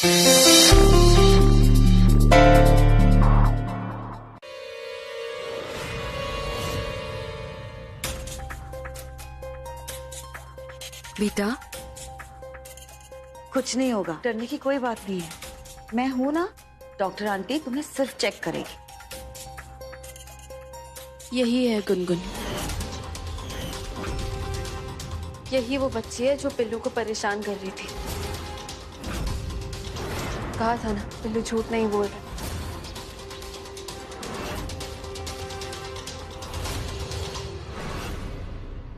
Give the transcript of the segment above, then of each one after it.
बेटा, कुछ नहीं होगा, डरने की कोई बात नहीं है। मैं हूं ना, डॉक्टर आंटी तुम्हें सिर्फ चेक करेगी। यही है गुनगुन। यही वो बच्ची है जो पिल्लू को परेशान कर रही थी। कहा था ना, पिल्लू झूठ नहीं बोल रहा।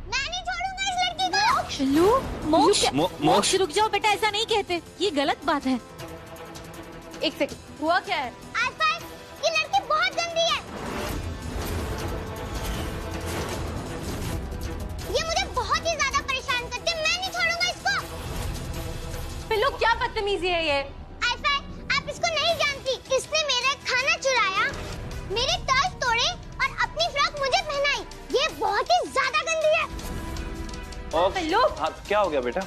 मैं नहीं छोड़ूंगा इस लड़की को। पिल्लू, मोक्ष, मोक्ष रुक जाओ बेटा, ऐसा नहीं कहते, ये गलत बात है। एक सेकंड, हुआ क्या है? आसपास ये लड़की बहुत गंदी है। ये मुझे बहुत ही ज्यादा परेशान करती है। मैं नहीं छोड़ूंगा इसको। पिल्लू, क्या बदतमीजी है ये? आसपास, आप इसको नहीं जानती। इसने मेरा खाना चुराया, मेरे तर्ज तोड़े और अपनी फ्रॉक मुझे पहनाई। ये बहुत ही ज्यादा गंदी है। पिल्लू, हाँ, क्या हो गया बेटा?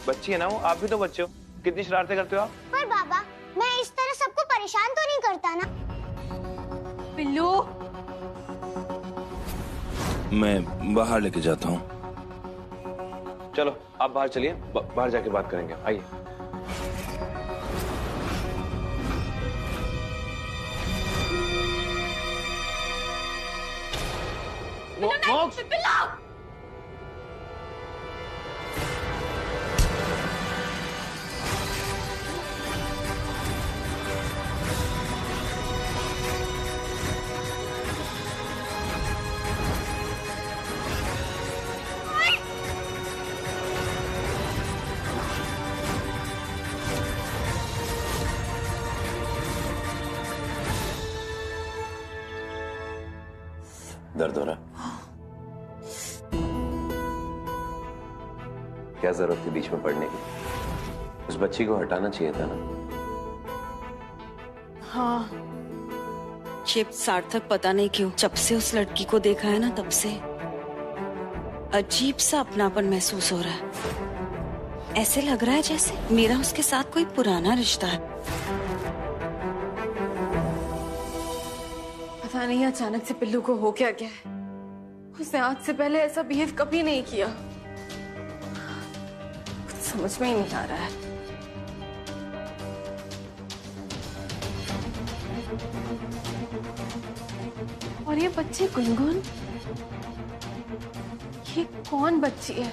बच्ची है ना वो, आप भी तो बच्चे हो, कितनी शरारतें करते हो आप? पर बाबा, मैं इस तरह सबको परेशान तो नहीं करता ना। पिल्लू, मैं बाहर लेके जाता हूँ। चलो आप बाहर चलिए, बाहर जाके बात करेंगे, आइए। मोक्ष, पिल्लू, दर्द हो रहा है? क्या जरूरत थी बीच में पड़ने की? उस बच्ची को हटाना चाहिए था ना। हाँ, ये सार्थक पता नहीं क्यों जब से उस लड़की को देखा है ना, तब से अजीब सा अपनापन महसूस हो रहा है। ऐसे लग रहा है जैसे मेरा उसके साथ कोई पुराना रिश्ता है। पता नहीं अचानक से पिल्लू को हो क्या गया है। उसने आज से पहले ऐसा बिहेव कभी नहीं किया। कुछ समझ में ही नहीं आ रहा है। और ये बच्ची गुनगुन, ये कौन बच्ची है?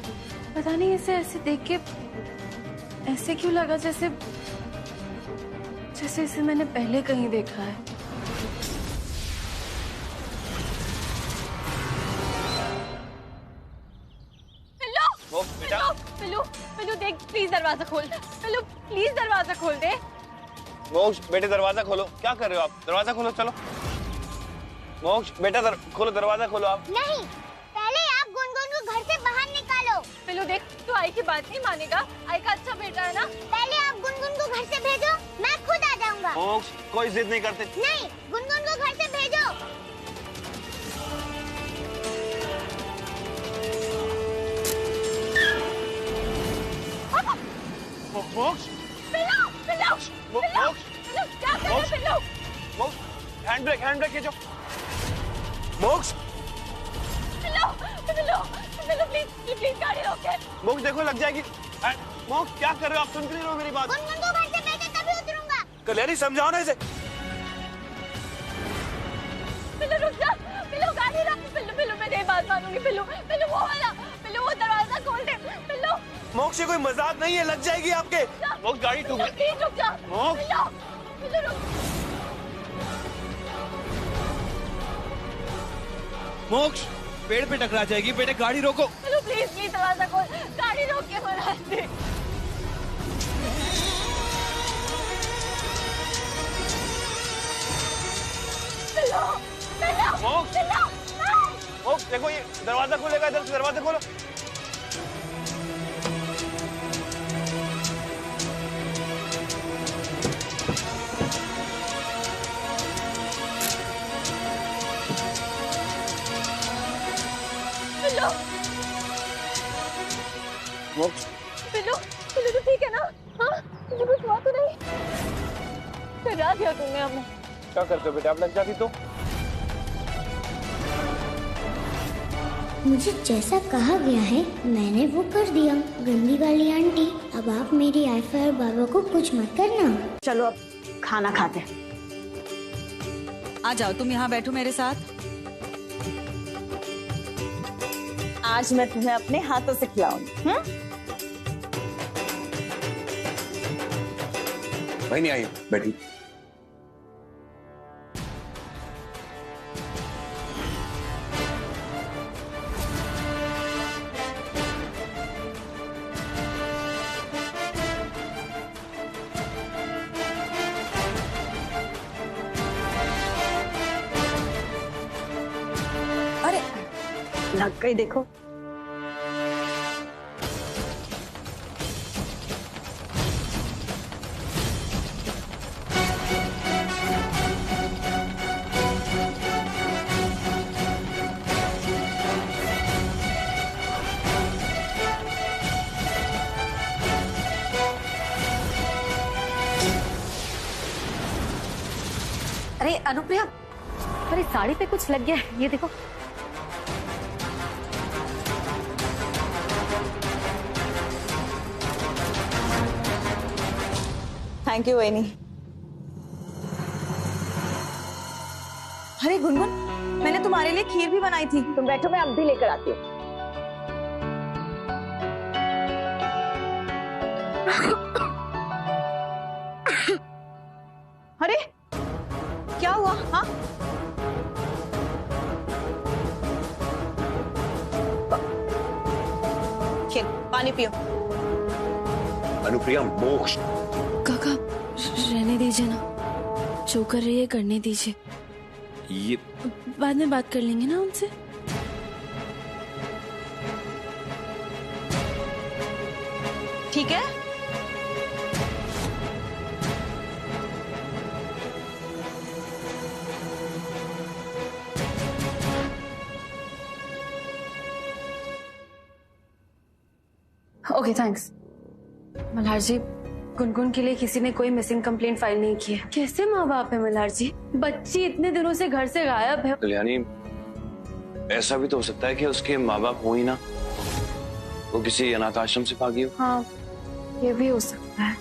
पता नहीं, इसे ऐसे देख के ऐसे क्यों लगा जैसे जैसे इसे मैंने पहले कहीं देखा है। पिल्लू, पिल्लू देख, प्लीज दरवाजा खोल। पिल्लू प्लीज दरवाजा खोल दे। मोक्ष बेटे, दरवाजा खोलो। क्या कर रहे हो आप? दरवाजा खोलो, चलो। मोक्ष बेटा, खोलो दरवाजा, खोलो आप। नहीं, पहले आप गुनगुन को घर से बाहर निकालो। पिल्लू देख, तू आई की बात नहीं मानेगा। आई का अच्छा बेटा है ना। पहले आप गुनगुन को घर से भेजो, मैं खुद आ जाऊंगा। मोक्ष, कोई जिद नहीं करते। नहीं, गुनगुन को घर से भेजो। मोक्ष, पिल्लू, पिल्लू, पिल्लू, मोक्ष, पिल्लू, क्या कर रहे हो पिल्लू? मोक्ष, हैंड ब्रेक खींचो। मोक्ष, पिल्लू, पिल्लू, पिल्लू, प्लीज प्लीज गाड़ी रोके। मोक्ष देखो, लग जाएगी। मोक्ष, क्या कर रहे हो आप? सुन नहीं रहे हो मेरी बात? गुनगुन को घर से भेजो, तभी उतरूंगा। कल्याणी, समझाओ ना इसे। पिल्लू रुक जा, पिल्लू गाड़ी रोक। पिल्लू, पिल्लू मैं नहीं बात मानूंगी। पिल्लू, पिल्लू वो वाला, पिल्लू वो दरवाजा खोल दे। पिल्लू, मोक्ष, ये कोई मजाक नहीं है, लग जाएगी आपके। मोक्ष, गाड़ी ठुक गई। प्लीज रुक जा। मोक्ष, पिल्लू, पिल्लू रुक। मोक्ष, पेड़ पे टकरा जाएगी बेटे, गाड़ी रोको। पिल्लू प्लीज प्लीज दरवाजा खोल, गाड़ी रोक के मना दे। पिल्लू, पिल्लू, मोक्ष, पिल्लू, मोक्ष देखो, ये दरवाजा खोलेगा, इधर से दरवाजा खोलो। पिल्लू, मोक्ष, पिल्लू, पिल्लू तो ठीक है ना? हाँ, तुझे कुछ हुआ तो नहीं? गिरा दिया तुमने हमें। क्या करते हो बेटा, आप लग जाती तो। मुझे जैसा कहा गया है मैंने वो कर दिया। गंदी वाली आंटी, अब आप मेरी आयफा और बाबा को कुछ मत करना। चलो अब खाना खाते हैं। आ जाओ, तुम यहाँ बैठो मेरे साथ। आज मैं तुम्हें अपने हाथों से खिलाऊंगी। वही नहीं आई, बैठी। अरे लग गई, देखो। अरे अनुप्रिया, अरे साड़ी पे कुछ लग गया है, ये देखो। थैंक यू वैनी। अरे गुनगुन, मैंने तुम्हारे लिए खीर भी बनाई थी। तुम बैठो, मैं अब भी लेकर आती हूँ। अरे क्या हुआ? हाँ, पानी पियो। अनुप्रिया, मोक्ष। काका रहने दीजिए ना, जो कर रही है करने दीजिए। ये बाद में बात कर लेंगे ना उनसे। ठीक है। Okay thanks. मल्हार जी, गुनगुन के लिए किसी ने कोई मिसिंग कंप्लेंट फाइल नहीं की है। कैसे माँ बाप है मल्हार जी? बच्ची इतने दिनों से घर से गायब है। कल्याणी, ऐसा भी तो हो सकता है कि उसके माँ बाप हो ही ना, वो किसी अनाथ आश्रम से भागी हो। हाँ, ये भी हो सकता है।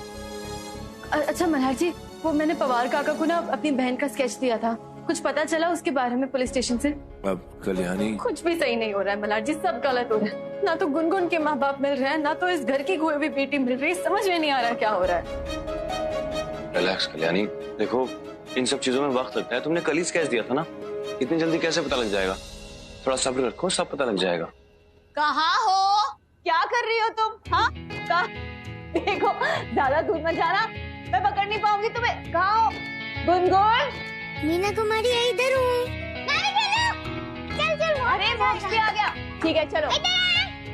अच्छा मल्हार जी, वो मैंने पवार काका को ना अपनी बहन का स्केच दिया था, कुछ पता चला उसके बारे में पुलिस स्टेशन से? अब कल्याणी, कुछ भी सही नहीं हो रहा है मल्हार जी, सब गलत हो रहा है। ना तो गुनगुन के माँ बाप मिल रहे हैं, ना तो इस घर की कोई भी बेटी मिल रही है। समझ में नहीं आ रहा क्या हो रहा है। रिलैक्स कल्याणी, देखो इन सब चीजों में वक्त लगता है। तुमने कल ही स्केच दिया था ना, इतनी जल्दी कैसे पता लग जाएगा? थोड़ा सब्र रखो, सब पता लग जाएगा। कहाँ हो? क्या कर रही हो तुम? हाँ, देखो ज्यादा दूर मत जाना, मैं पकड़ नहीं पाऊंगी तुम्हें। कहाँ हो? गुनगुन, मीना कुमारी इधर हूँ। चल चल। अरे मोक्ष भी आ गया। ठीक है चलो।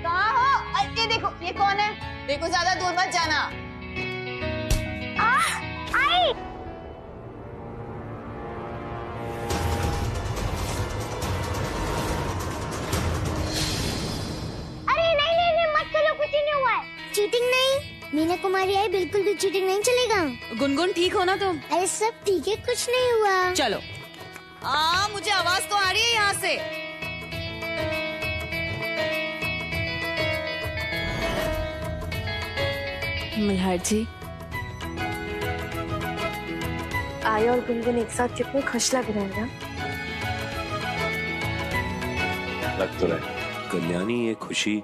कहाँ हो? ये देखो, ये कौन है? देखो ज्यादा दूर मत जाना। आई। अरे नहीं नहीं नहीं, मत करो, कुछ नहीं हुआ है। चीटिंग नहीं, मीना कुमारी आई, बिल्कुल भी चीटिंग नहीं चलेगा। गुनगुन ठीक हो ना तुम? अरे सब ठीक है, कुछ नहीं हुआ। चलो। मुझे आवाज तो आ रही है यहाँ से। मल्हार जी, आया और गुनगुन एक साथ कितने खुश लग रहे हैं ना। लग तो रहा। कल्याणी, ये खुशी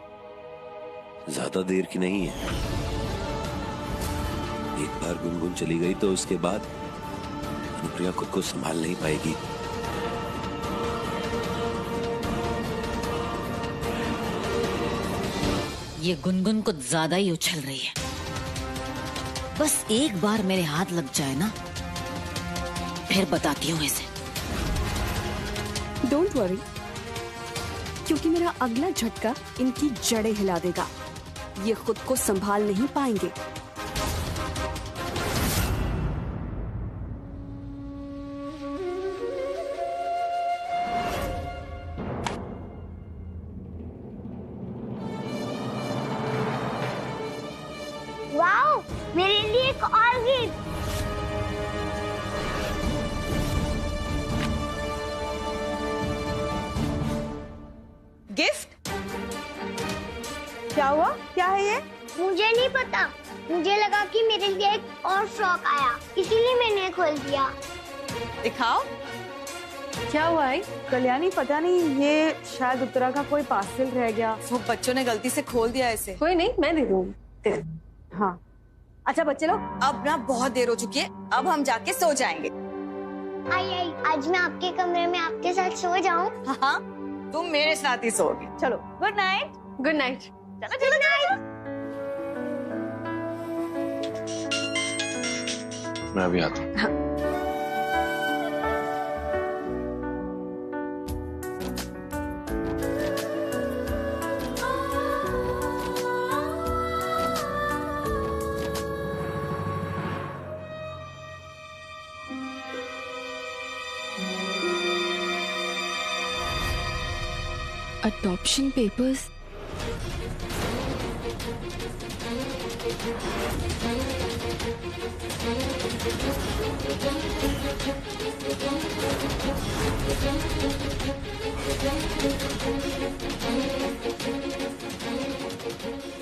ज्यादा देर की नहीं है। एक बार गुनगुन चली गई तो उसके बाद अनुप्रिया खुद को संभाल नहीं पाएगी। ये गुनगुन कुछ ज्यादा ही उछल रही है। बस एक बार मेरे हाथ लग जाए ना, फिर बताती हूँ इसे। डोंट वरी, क्योंकि मेरा अगला झटका इनकी जड़ें हिला देगा। ये खुद को संभाल नहीं पाएंगे। वाओ, मेरे लिए एक और गिफ्ट। मुझे लगा कि मेरे लिए एक और फ्रॉक आया, इसीलिए मैंने खोल दिया। दिखाओ क्या हुआ है? कल्याणी, पता नहीं, ये शायद उत्तरा का कोई पार्सल रह गया, वो बच्चों ने गलती से खोल दिया इसे। कोई नहीं, मैं दे दूंगी। हाँ अच्छा बच्चे लोग, अब ना बहुत देर हो चुकी है, अब हम जाके सो जाएंगे। आई आज मैं आपके कमरे में आपके साथ सो जाऊं? हाँ तुम मेरे साथ ही सोओगे। चलो गुड नाइट। Good night. चलो चलो चलो। मैं अभी आता हूँ। Adoption papers?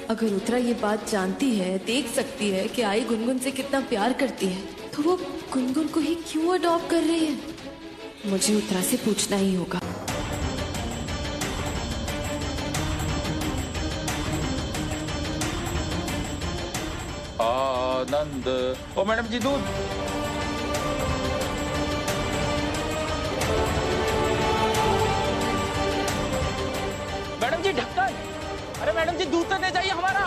अगर उत्तरा ये बात जानती है, देख सकती है कि आई गुनगुन से कितना प्यार करती है, तो वो गुनगुन को ही क्यों अडॉप्ट कर रही है? मुझे उत्तरा से पूछना ही होगा। आनंद। ओ मैडम जी दूध। मैडम जी ढक्कन। अरे मैडम जी दूध तो दे जाइए हमारा।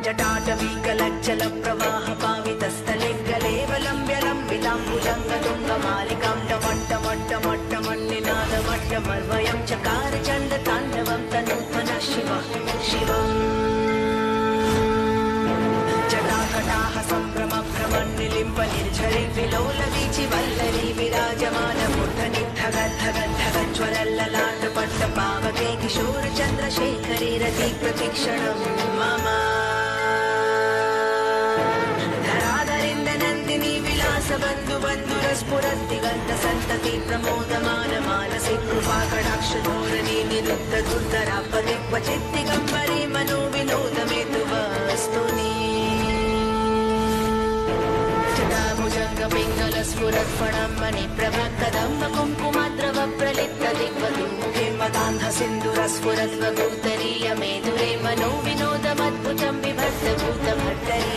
जटाटवी कलज्जल प्रवाह पावितस्थले गलेवलम्ब्य लम्बिताम्बुजङ्गतुङ्गमालिकां टमट्टमट्टमट्टमट्टनिनादमट्टमर्वयं चकार चण्डताण्डवं तनूत्मनः शिवः शिवम् जटाकटाः सम्भ्रमभ्रमन्निलिम्ब निर्झरि विलोलवीचि वल्लरी विराजमानमूर्धनिद्धगद्धगद्धगज्ज्वलल्ललाटपट्टपावके किशोरचन्द्रशेखरे रति प्रतीक्षणं मम बन्धुरस्फुरद्दिगन्त सन्तति प्रमोदमान मानसि कृपाकटाक्ष धोरणी निरुद्ध दुर्धरापदे क्वचित् दिगम्बरे मनो विनोदमेतु वस्तुनि जटाभुजङ्ग पिङ्गल स्फुरत्फणं मणिप्रभ कदम्ब कुङ्कुमाद्रव प्रलिप्त दिग्वधूमुखे मदान्ध सिन्दूरस्फुरद्वभूतरीय मेधुरे मनो विनोदमद्भुतं बिभर्त भूतभट्टरी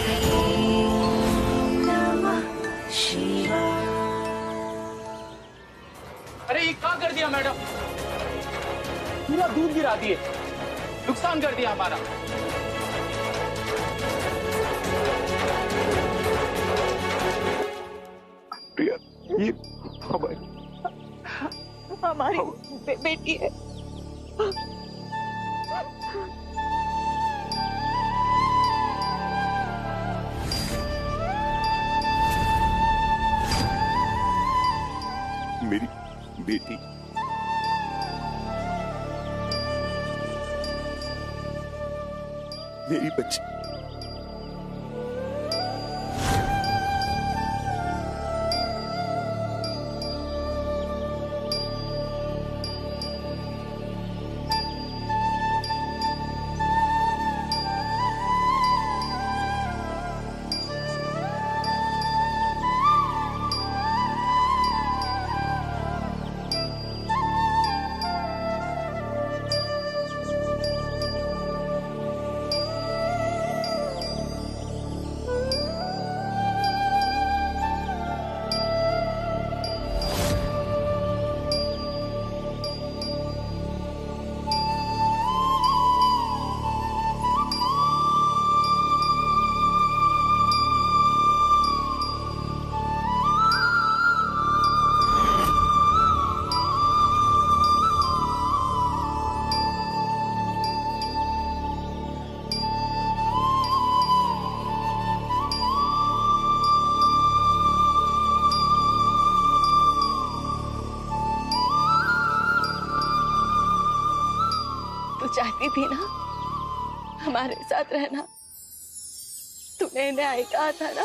अरे ये क्या कर दिया मैडम? पूरा दूध गिरा दिए, नुकसान कर दिया हमारा। प्रिया, ये हमारी बेटी है। मेरी बेटी, मेरी बच्ची। चाहती थी ना हमारे साथ रहना, तूने इन्हें आई कहा था ना,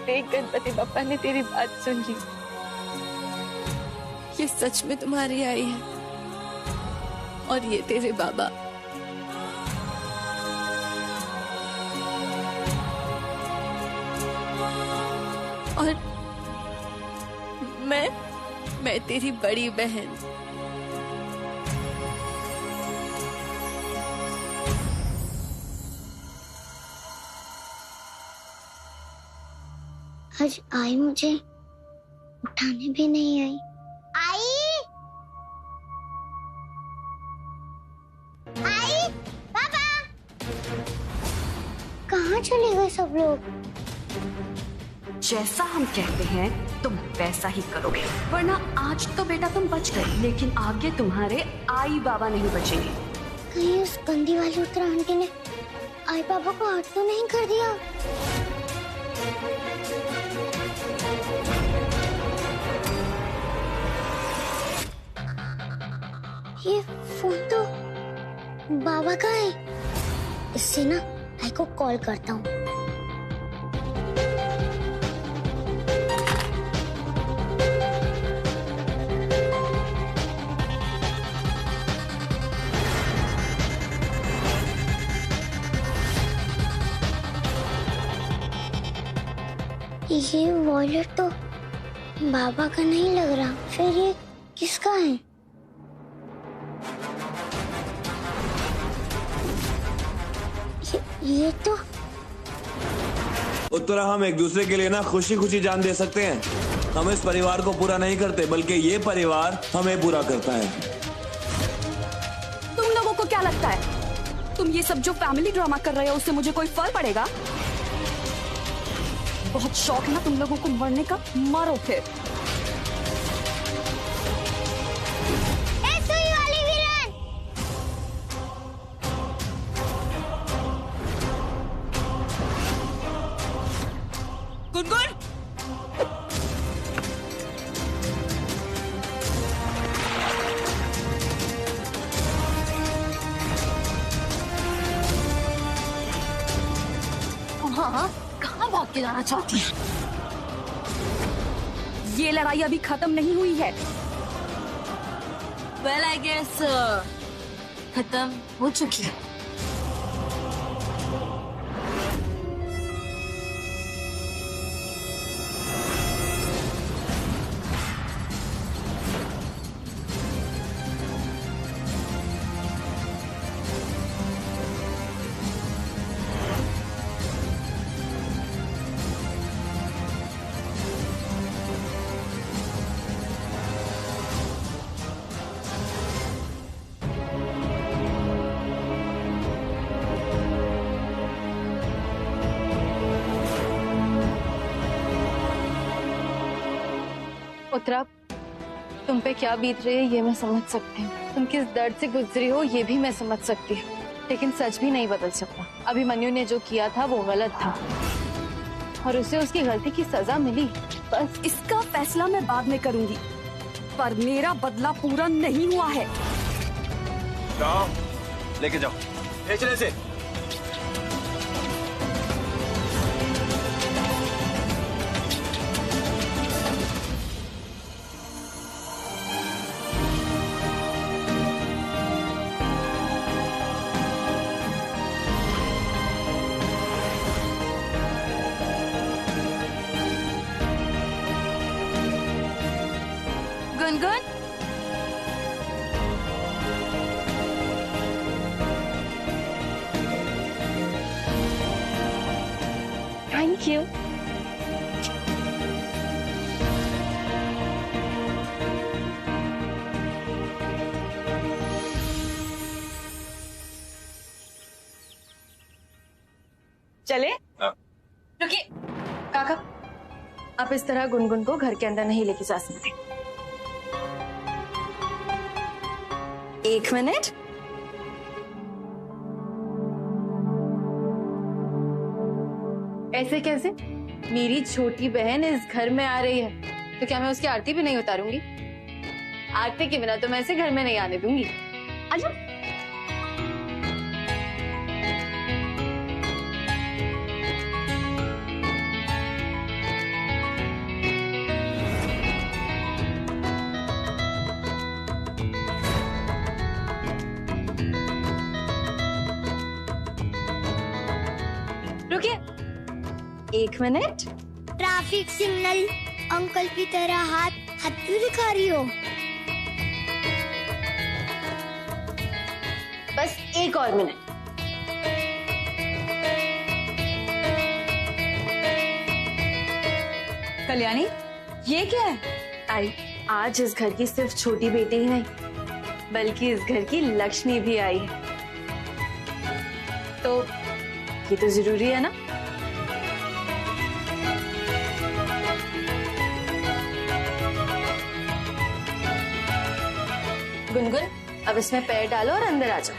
देख गणपति बप्पा ने तेरी बात सुन ली। ये सच में तुम्हारी आई है और ये तेरे बाबा। और मैं तेरी बड़ी बहन। आज आई मुझे उठाने भी नहीं आई। आई पापा कहाँ चले गए सब लोग? जैसा हम कहते हैं तुम वैसा ही करोगे, वरना आज तो बेटा तुम बच गए, लेकिन आगे तुम्हारे आई बाबा नहीं बचेंगे। कहीं उस गंदी वाली उत्तरा आंटी ने आई बाबा को हर्ट तो नहीं कर दिया? ये फोन तो बाबा का है। इससे ना आई को कॉल करता हूँ। ये वॉलेट तो बाबा का नहीं लग रहा, फिर ये किसका है? ये तो उत्तरा, हम एक दूसरे के लिए ना खुशी खुशी जान दे सकते हैं। हम इस परिवार को पूरा नहीं करते, बल्कि ये परिवार हमें पूरा करता है। तुम लोगों को क्या लगता है तुम ये सब जो फैमिली ड्रामा कर रहे हो उससे मुझे कोई फर्क पड़ेगा? बहुत शौक है ना तुम लोगों को मरने का, मरो फिर। गुनगुन, हाँ, कहाँ भाग के जाना चाहती है? ये लड़ाई अभी खत्म नहीं हुई है। Well, I guess खत्म हो चुकी है। उत्तरा, तुम पे क्या बीत रही है ये मैं समझ सकती हूँ। तुम किस दर्द से गुजरी हो ये भी मैं समझ सकती हूँ, लेकिन सच भी नहीं बदल सकता। अभिमन्यु ने जो किया था वो गलत था और उसे उसकी गलती की सजा मिली। बस इसका फैसला मैं बाद में करूंगी, पर मेरा बदला पूरा नहीं हुआ है। जाओ, लेके जाओ। चले से। Gungun, thank you. चले? रुकिए काका, आप इस तरह गुनगुन को घर के अंदर नहीं लेके जा सकते। एक मिनट। ऐसे कैसे? मेरी छोटी बहन इस घर में आ रही है तो क्या मैं उसकी आरती भी नहीं उतारूंगी? आरती के बिना तो मैं इसे घर में नहीं आने दूंगी। आजा। 1 मिनट। ट्रैफिक सिग्नल अंकल की तरह हाथ क्यों दिखा रही हो? बस 1 और मिनट। कल्याणी, ये क्या है? आई, आज इस घर की सिर्फ छोटी बेटी ही नहीं, बल्कि इस घर की लक्ष्मी भी आई है। तो ये तो जरूरी है ना। गुनगुन, अब इसमें पैर डालो और अंदर आ जाओ।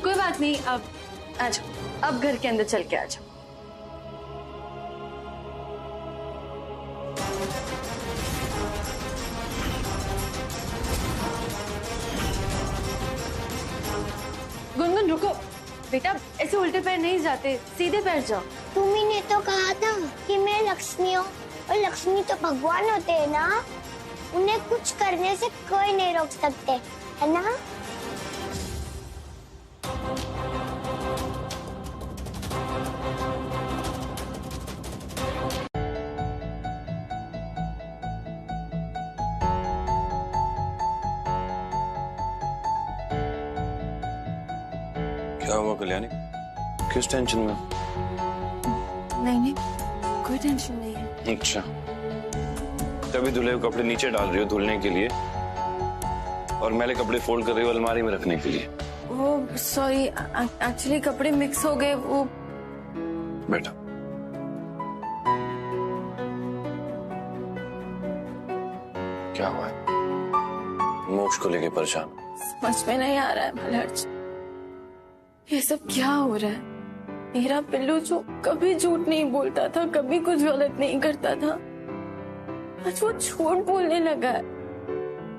कोई बात नहीं, अब आ जाओ, अब घर के अंदर चल के आ जाओ। गुनगुन रुको बेटा, ऐसे उल्टे पैर नहीं जाते, सीधे पैर जाओ। तुम्ही ने तो कहा था कि मैं लक्ष्मी हूँ, और लक्ष्मी तो भगवान होते हैं ना, उन्हें कुछ करने से कोई नहीं रोक सकते, है ना? क्या हुआ कल्याणी, किस टेंशन में? नहीं, कोई टेंशन नहीं है। अच्छा, तभी धुले हुए कपड़े नीचे डाल रही हो धुलने के लिए, और मैले कपड़े फोल्ड कर रही हो अलमारी में रखने के लिए। वो सॉरी, एक्चुअली कपड़े मिक्स हो गए। वो बेटा, क्या हुआ है? मोक्ष को लेके परेशान? समझ में नहीं आ रहा है मलहर्ष, ये सब क्या हो रहा है। मेरा पिल्लू जो कभी झूठ नहीं बोलता था, कभी कुछ गलत नहीं करता था, आज वो झूठ बोलने लगा है,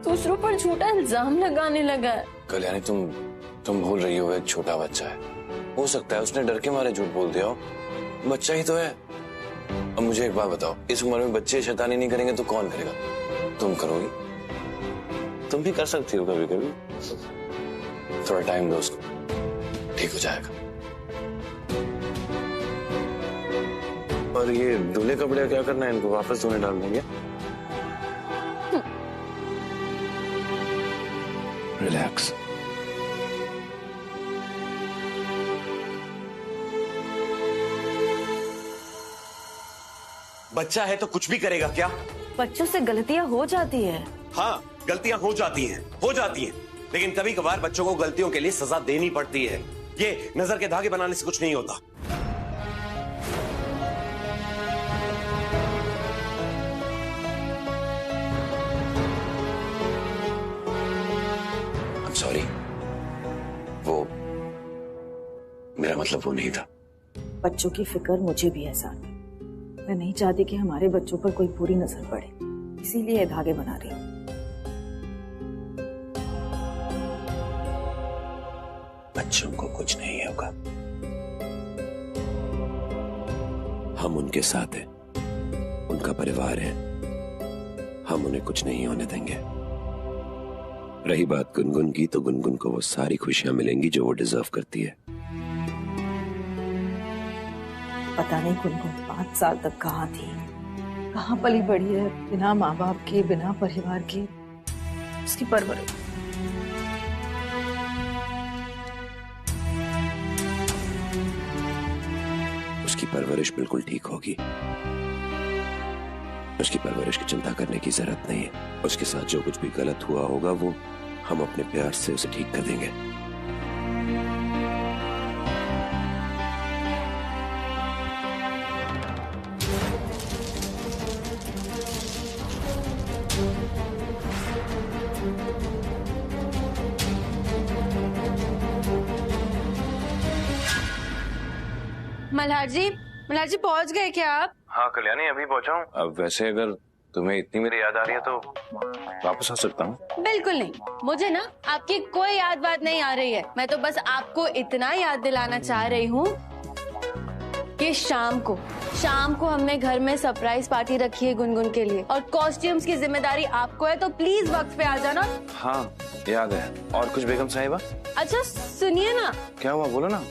दूसरों पर झूठा इल्जाम लगाने लगा है। कल्याणी, तुम भूल रही हो एक छोटा बच्चा है, हो सकता है उसने डर के मारे झूठ बोल दिया हो, बच्चा ही तो है। अब मुझे एक बात बताओ, इस उम्र में बच्चे शैतानी नहीं करेंगे तो कौन करेगा? तुम करोगी, तुम भी कर सकती हो कभी कभी। थोड़ा टाइम दो उसको, ठीक हो जाएगा। और ये धुले कपड़े क्या करना है, इनको वापस धोने डाल देंगे। रिलैक्स। बच्चा है तो कुछ भी करेगा क्या? बच्चों से गलतियां हो जाती है। हाँ, गलतियां हो जाती हैं, लेकिन कभी कभार बच्चों को गलतियों के लिए सजा देनी पड़ती है। ये नजर के धागे बनाने से कुछ नहीं होता। I'm sorry, वो मेरा मतलब वो नहीं था। बच्चों की फिक्र मुझे भी है साथ। मैं नहीं चाहती कि हमारे बच्चों पर कोई बुरी नजर पड़े, इसीलिए धागे बना रही हूँ। बच्चों को कुछ नहीं होगा, हम उनके साथ हैं, उनका परिवार है, हम उन्हें कुछ नहीं होने देंगे। रही बात गुनगुन की, तो गुनगुन को वो सारी खुशियां मिलेंगी जो वो डिजर्व करती है। पता नहीं गुनगुन 5 साल तक कहाँ थी, कहाँ पली बड़ी है, बिना माँ बाप के, बिना परिवार के। उसकी परवरिश बिल्कुल ठीक होगी। उसकी परवरिश की चिंता करने की जरूरत नहीं है। उसके साथ जो कुछ भी गलत हुआ होगा वो हम अपने प्यार से उसे ठीक कर देंगे। मल्हार जी पहुंच गए क्या आप? हाँ कल्याणी, अभी पहुंचा हूँ। अब वैसे अगर तुम्हें इतनी मेरी याद आ रही है तो वापस आ सकता हूँ। बिल्कुल नहीं, मुझे ना आपकी कोई याद बात नहीं आ रही है। मैं तो बस आपको इतना याद दिलाना चाह रही हूँ कि शाम को हमने घर में सरप्राइज पार्टी रखी है गुनगुन के लिए, और कॉस्ट्यूम्स की जिम्मेदारी आपको है, तो प्लीज वक्त पे आ जाना। हाँ याद है। और कुछ बेगम साहिबा? अच्छा सुनिए ना। क्या हुआ, बोलो ना।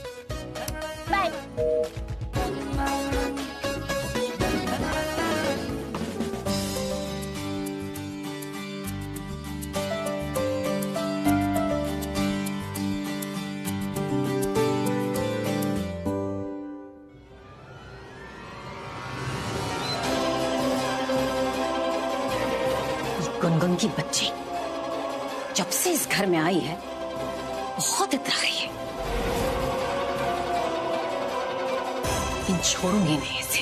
बाय। गुनगुन की बच्ची जब से इस घर में आई है बहुत इतना गई है, लेकिन छोड़ूंगी नहीं इसे।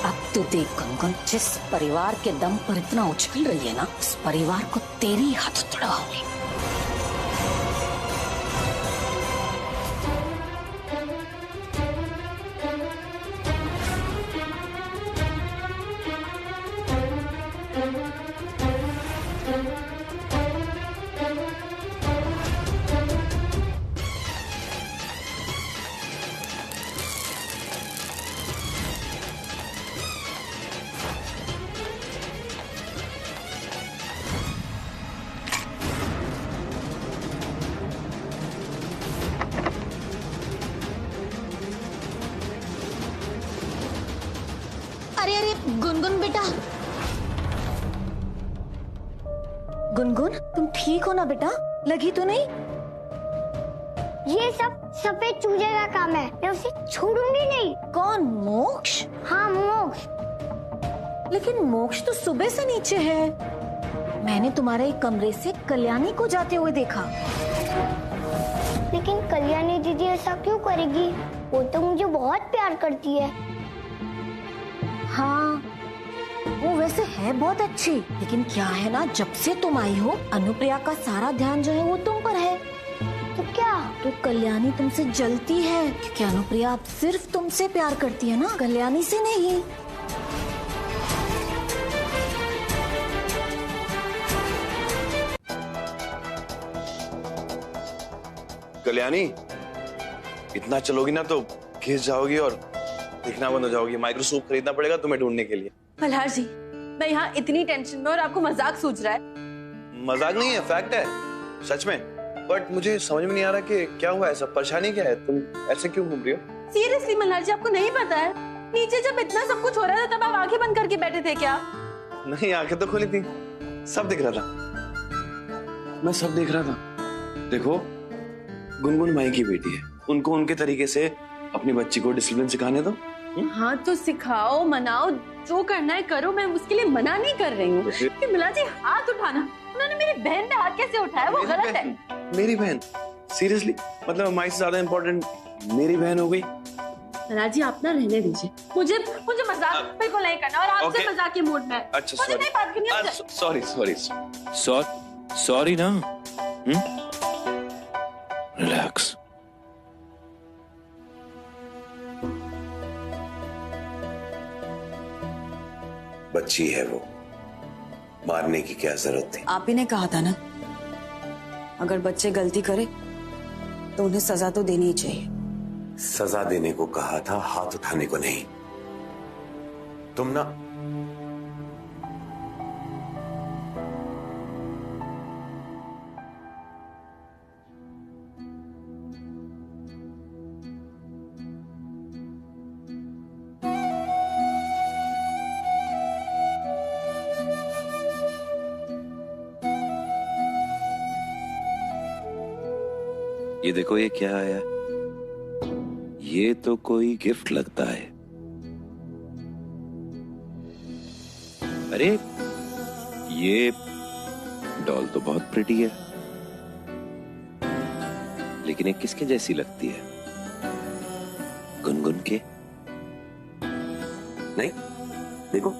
अब तो देख गुनगुन, जिस परिवार के दम पर इतना उछल रही है ना, उस परिवार को तेरी हाथों तोड़वाऊंगी। अरे अरे गुनगुन बेटा, गुनगुन तुम ठीक हो ना बेटा? लगी तो नहीं? ये सब सफेद चूजे का काम है, मैं उसे छोड़ूंगी नहीं। कौन, मोक्ष? हाँ मोक्ष। लेकिन मोक्ष तो सुबह से नीचे है। मैंने तुम्हारे कमरे से कल्याणी को जाते हुए देखा। लेकिन कल्याणी दीदी ऐसा क्यों करेगी? वो तो मुझे बहुत प्यार करती है। हाँ वो वैसे है बहुत अच्छी, लेकिन क्या है ना, जब से तुम आई हो अनुप्रिया का सारा ध्यान जो है वो तुम पर है। तो क्या? तो कल्याणी तुमसे जलती है, क्योंकि अनुप्रिया अब सिर्फ तुमसे प्यार करती है ना, कल्याणी से नहीं। कल्याणी, इतना चलोगी ना तो घिस जाओगी और दिखना बंद हो जाओगी। माइक्रोस्कोप खरीदना पड़ेगा तुम्हें ढूंढने के लिए। मल्हार जी, मैं यहाँ इतनी टेंशन में और आपको मजाक सूझ रहा है। मजाक नहीं है, फैक्ट है, सच में। बट मुझे समझ में नहीं आ रहा कि क्या हुआ, ऐसा परेशानी क्या है, तुम ऐसे क्यों घूम रही हो? सीरियसली मल्हार जी, आपको नहीं पता है? नीचे जब इतना सब कुछ हो रहा था तब आप आंखें बंद करके बैठे थे क्या? नहीं, आंखें तो खुली थी, सब दिख रहा था, मैं सब देख रहा था। देखो, गुनगुन माई की बेटी है, उनको उनके तरीके से अपनी बच्ची को डिसिप्लिन सिखाने दो। हाँ तो सिखाओ, मनाओ, जो करना है करो, मैं उसके लिए मना नहीं कर रही हूँ। कि मिला जी हाथ उठाना, उन्होंने मेरी बहन पे हाथ कैसे उठाया, वो गलत है। मेरी बहन? सीरियसली? मतलब माई से ज्यादा इम्पोर्टेंट मेरी बहन हो गई? मिला जी आप ना रहने दीजिए, मुझे मजाक बिल्कुल नहीं करना, और आपसे मजाक के मूड में। अच्छा मुझे नहीं बात करनी है। सॉरी ना। रिलैक्स। बच्ची है वो, मारने की क्या जरूरत थी? आप ही ने कहा था ना, अगर बच्चे गलती करे तो उन्हें सजा तो देनी ही चाहिए। सजा देने को कहा था, हाथ उठाने को नहीं। तुम ना ये देखो, ये क्या आया? ये तो कोई गिफ्ट लगता है। अरे ये डॉल तो बहुत प्रिटी है, लेकिन ये किसके जैसी लगती है? गुनगुन के? नहीं, देखो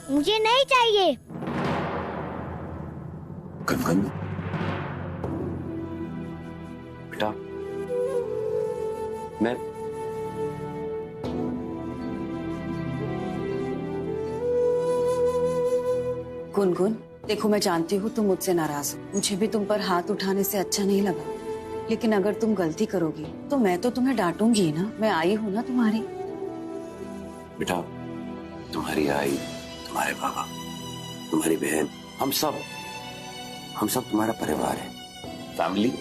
मुझे नहीं चाहिए। गुनगुन बेटा, मैं गुनगुन, देखो मैं जानती हूँ तुम मुझसे नाराज हो, मुझे भी तुम पर हाथ उठाने से अच्छा नहीं लगा, लेकिन अगर तुम गलती करोगी तो मैं तो तुम्हें डांटूंगी ना। मैं आई हूँ ना तुम्हारी। बेटा, तुम्हारी आई, तुम्हारे बाबा, तुम्हारी बहन, हम सब तुम्हारा परिवार है, फैमिली।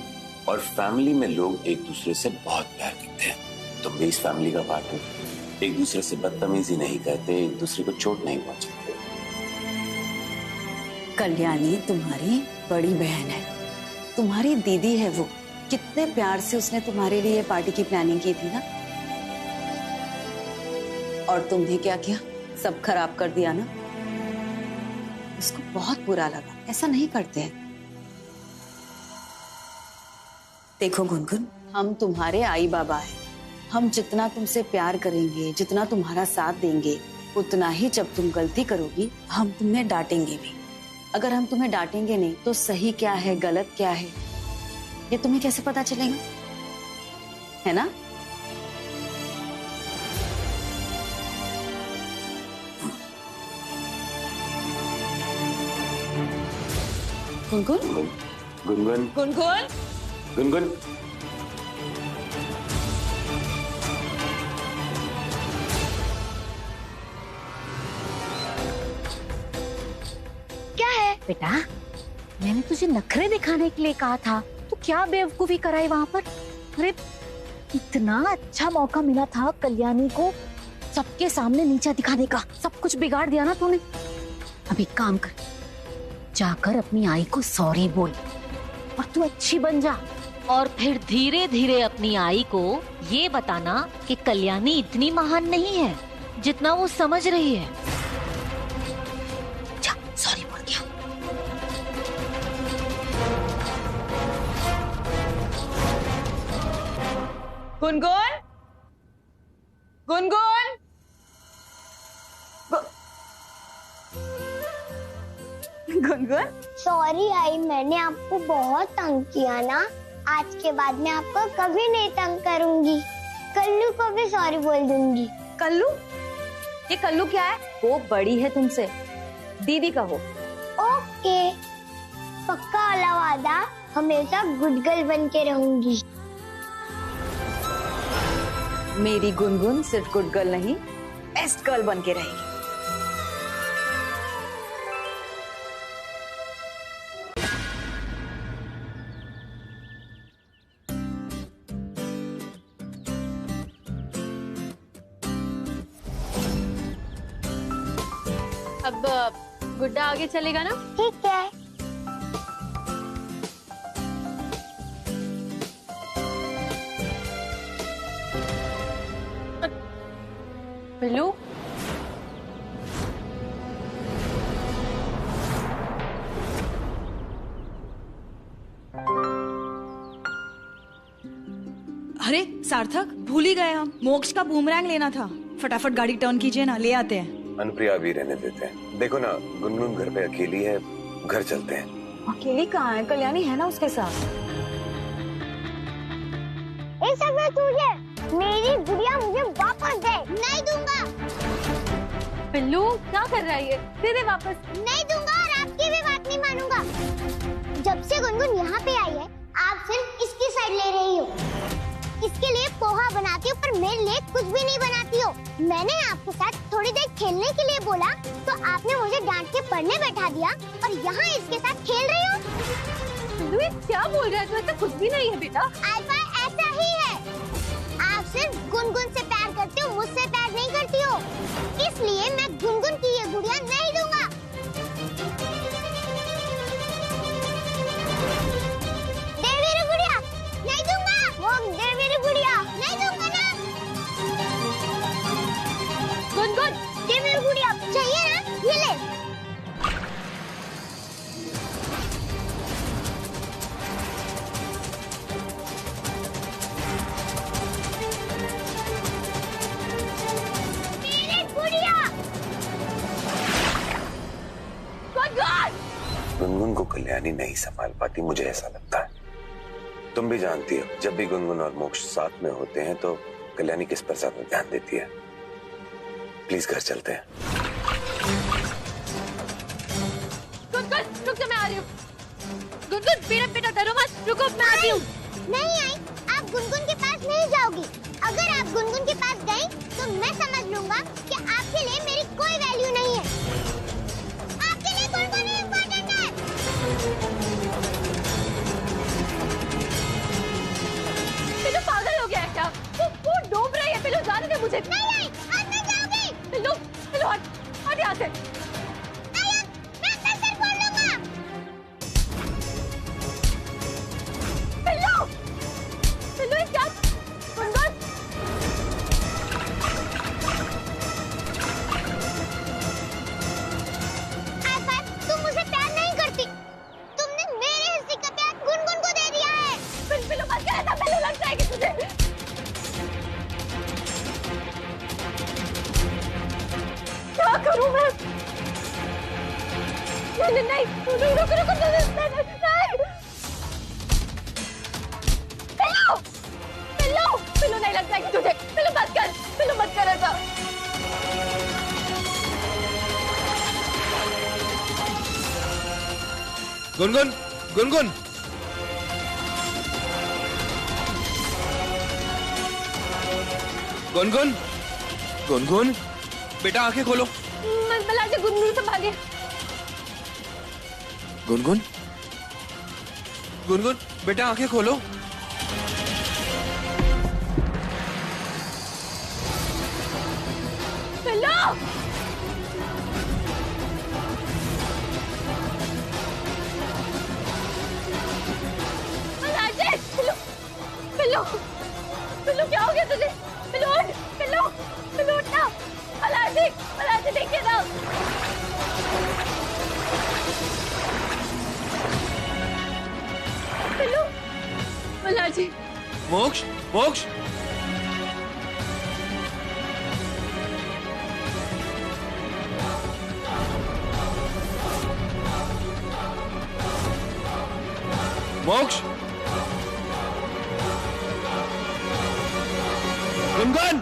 और फैमिली में लोग एक दूसरे से बहुत प्यार करते हैं। तुम भी इस फैमिली का पार्ट हो। एक दूसरे से बदतमीजी नहीं करते, एक दूसरे को चोट नहीं पहुंचाते। कल्याणी तुम्हारी बड़ी बहन है, तुम्हारी दीदी है वो। कितने प्यार से उसने तुम्हारे लिए पार्टी की प्लानिंग की थी ना। और तुमने क्या किया? सब खराब कर दिया ना। उसको बहुत बुरा लगा। ऐसा नहीं करते हैं। देखो गुनगुन, हम तुम्हारे आई बाबा हैं। हम जितना तुमसे प्यार करेंगे, जितना तुम्हारा साथ देंगे, उतना ही जब तुम गलती करोगी हम तुम्हें डांटेंगे भी। अगर हम तुम्हें डांटेंगे नहीं तो सही क्या है गलत क्या है ये तुम्हें कैसे पता चलेगा, है ना? गुनगुन गुनगुन गुनगुन गुनगुन क्या है? बेटा, मैंने तुझे नखरे दिखाने के लिए कहा था, तो क्या बेवकूफी कराई वहाँ पर? अरे इतना अच्छा मौका मिला था कल्याणी को सबके सामने नीचा दिखाने का, सब कुछ बिगाड़ दिया ना तूने। अब एक काम कर, जाकर अपनी आई को सॉरी बोल और तू अच्छी बन जा। और फिर धीरे धीरे अपनी आई को ये बताना कि कल्याणी इतनी महान नहीं है जितना वो समझ रही है। जा, सॉरी बोल दिया। गुनगुन, गुनगुन, गुनगुन। सॉरी आई, मैंने आपको बहुत तंग किया ना। आज के बाद मैं आपको कभी नहीं तंग करूंगी। कल्लू को भी सॉरी बोल दूंगी। कल्लू? ये कल्लू क्या है? वो बड़ी है तुमसे, दीदी कहो। ओके, पक्का वाला वादा, हमेशा गुड गर्ल बन के रहूंगी। मेरी गुनगुन सिर्फ गुड गर्ल नहीं, बेस्ट गर्ल बन के रहेगी। अब गुड्डा आगे चलेगा ना? ठीक है। बिल्लू, अरे सार्थक, भूल ही गए हम। मोक्ष का बूमरैंग लेना था। फटाफट गाड़ी टर्न कीजिए ना, ले आते हैं। अनुप्रिया भी रहने देते हैं। देखो ना, गुनगुन घर पे अकेली है, घर चलते हैं। अकेली कहाँ है? कल्याणी है ना उसके साथ। ये सब मैं तुझे, मेरी गुड़िया मुझे वापस दे। नहीं दूंगा। बिल्लू क्या कर रहा है ये? दे दे वापस। नहीं दूंगा और आपकी भी बात नहीं मानूंगा। जब से गुनगुन यहाँ पे आई है, आप सिर्फ इसकी साइड ले रही हो। इसके लिए पोहा बनाती हो, पर मेरे लिए कुछ भी नहीं बनाती हो। मैंने आपके साथ थोड़ी देर खेलने के लिए बोला, तो आपने मुझे डांट के पढ़ने बैठा दिया और यहाँ इसके साथ खेल रही हो। बिल्लू ये क्या बोल रहा है? तो ऐसा कुछ भी नहीं है बेटा। अल्फा ऐसा ही है। आप सिर्फ गुनगुन से प्यार करते हो, मुझसे प्यार नहीं करती हो। इसलिए मैं गुनगुन की ये गुड़िया नहीं दूंगा। दे मेरी गुड़िया। नहीं दूंगा। वो दे मेरी गुड़िया। नहीं दूंगा ना। गुनगुन दे मेरी गुड़िया। चाहिए ना? ये ले। गुनगुन को कल्याणी नहीं संभाल पाती, मुझे ऐसा लगता है। तुम भी जानती हो जब भी गुनगुन और मोक्ष साथ में होते हैं तो कल्याणी किस पर ज्यादा ध्यान देती है। प्लीज घर चलते हैं। गुनगुन रुक जा, मैं आ रही हूँ। गुनगुन मेरा बेटा डरो मत, रुको मैं आती हूँ। नहीं आई, आप गुनगुन के पास नहीं जाओगी। अगर आप गुनगुन के पास गई तो मैं समझ लूंगा कि आपके लिए मेरी कोई वैल्यू नहीं है। आपके लिए गुनगुन ही इम्पोर्टेंट है। पिल्लू पागल हो गया है क्या? वो डूब रही है। पिल्लू जाने दे मुझे। नहीं नहीं, आप नहीं जाओगी। पिल्लू पिल्लू हट यहाँ से। नहीं, मैं अपना सर फोड़ लूंगा। पिल्लू पिल्लू ये क्या? गुनगुन आसपास, तुम मुझे प्यार नहीं करती। तुमने मेरे हिस्से का प्यार गुनगुन को दे दिया है। पिल्लू मत कर ऐसा, पिल्लू लग जाएगी तुझे। क्या करूं मैं? नहीं रुक पिल्लू नहीं लग जाएगी तुझे। पिल्लू मत कर ऐसा। गुनगुन गुनगुन गुनगुन गुनगुन बेटा आंखें खोलो। मलार गुनगुन संभालिए। गुनगुन गुनगुन बेटा आंखें खोलो। पिल्लू पिल्लू पिल्लू क्या हो गया तुझे? पिल्लू उठ, पिल्लू उठ ना। मलार देखिए ना। पिल्लू मलार जी। मोक्ष मोक्ष मोक्ष गुनगुन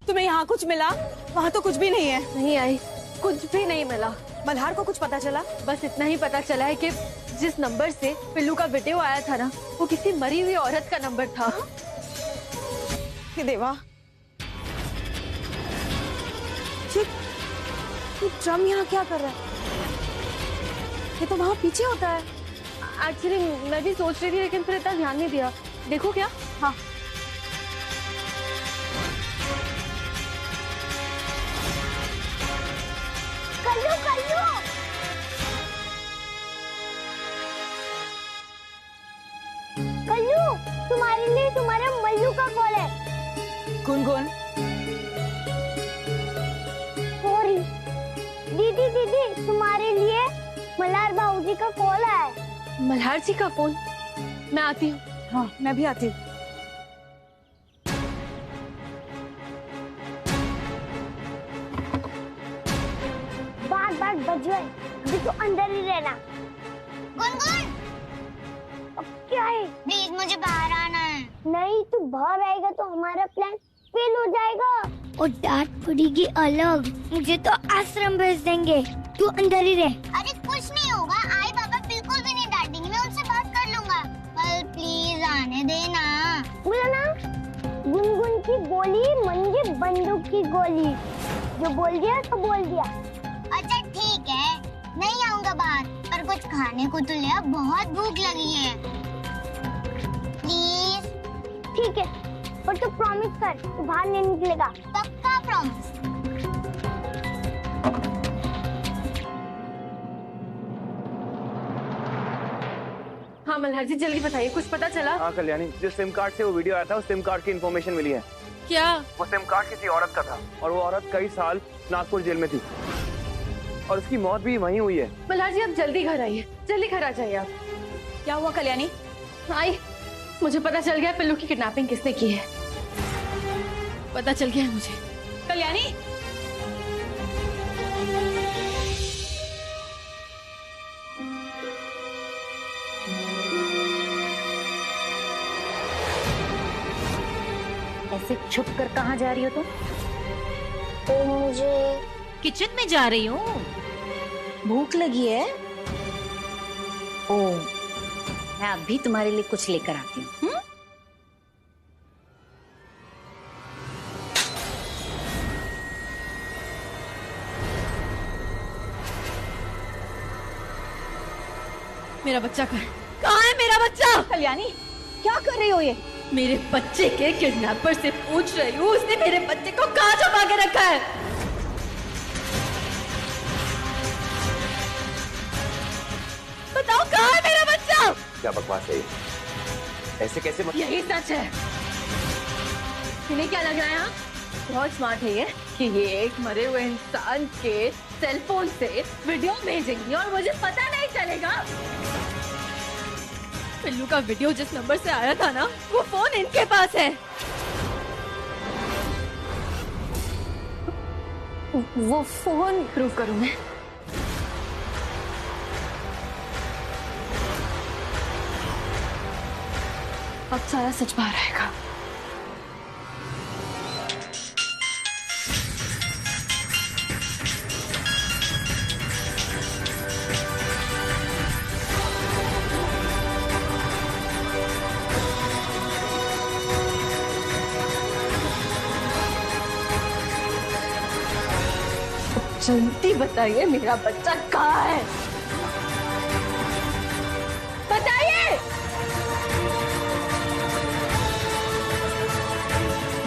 तुम्हें यहाँ कुछ मिला? वहाँ तो कुछ भी नहीं है। नहीं आई, कुछ भी नहीं मिला। मल्हार को कुछ पता चला? बस इतना ही पता चला है कि जिस नंबर से पिल्लू का वीडियो आया था ना, वो किसी मरी हुई औरत का नंबर था। हे देवा, ये ड्रम यहाँ क्या कर रहा है? ये तो वहाँ पीछे होता है। एक्चुअली मैं भी सोच रही थी लेकिन फिर इतना ध्यान नहीं दिया। देखो क्या? हाँ कल्लू, तुम्हारे लिए तुम्हारे मल्लू का कॉल है। गुनगुन सॉरी दीदी, तुम्हारे लिए मल्हार बाबूजी का कॉल है। मल्हार जी का फोन? मैं आती हूँ। हाँ मैं भी आती हूँ। बार बज गए, अभी तो अंदर ही रहना। गुनगुन, अब क्या है? प्लीज मुझे बाहर आना है। नहीं, तू बाहर आएगा तो हमारा प्लान फेल हो जाएगा और डांट पड़ेगी अलग। मुझे तो आश्रम भेज देंगे। तू अंदर ही रह। अरे कुछ नहीं होगा, आई बाबा बिल्कुल भी नहीं डांटेंगे, मैं उनसे बात कर लूंगा। कल प्लीज आने देना। बोला ना, गुनगुन की गोली मंजे बंदूक की गोली। जो बोल दिया तो बोल दिया। अच्छा ठीक है, नहीं आऊंगा बाहर, पर कुछ खाने को तो ले आ, बहुत भूख लगी है। प्लीज। ठीक है, पर तू प्रॉमिस कर, तू बाहर नहीं निकलेगा। पक्का प्रॉमिस। हाँ मल्हार जी जल्दी बताइए, कुछ पता चला? हाँ कल्याणी, जिस सिम कार्ड से वो वीडियो आया था उस सिम कार्ड की इन्फॉर्मेशन मिली है। क्या? वो सिम कार्ड किसी औरत का था और वो औरत कई साल नागपुर जेल में थी और उसकी मौत भी वहीं हुई है। मल्हार जी आप जल्दी घर आइए, जल्दी घर आ जाइए आप। क्या हुआ कल्याणी? आई, मुझे पता चल गया पिल्लू की किडनैपिंग किसने की है। पता चल गया है मुझे। कल्याणी, ऐसे छुप कर कहाँ जा रही हो तुम? तो मुझे किचन में जा रही हूँ। भूख लगी है? ओ, मैं अभी तुम्हारे लिए कुछ लेकर आती हूँ। मेरा बच्चा कहाँ है मेरा बच्चा? कल्याणी क्या कर रही हो ये? मेरे बच्चे के किडनैपर से पूछ रही हूँ, उसने मेरे बच्चे को कहाँ छुपा के रखा है? बताओ कहाँ है मेरा बच्चा? क्या बकवास है ये? ऐसे कैसे यही सच है। इन्हें क्या लग रहा है? बहुत स्मार्ट है ये कि ये एक मरे हुए इंसान के सेलफोन से वीडियो भेजेंगी और मुझे पता नहीं चलेगा। पिल्लू का वीडियो जिस नंबर से आया था ना, वो फोन इनके पास है। वो फोन प्रूव करूं मैं? अब सारा सच बाहर आएगा। जल्दी बताइए मेरा बच्चा कहाँ है? बताइए।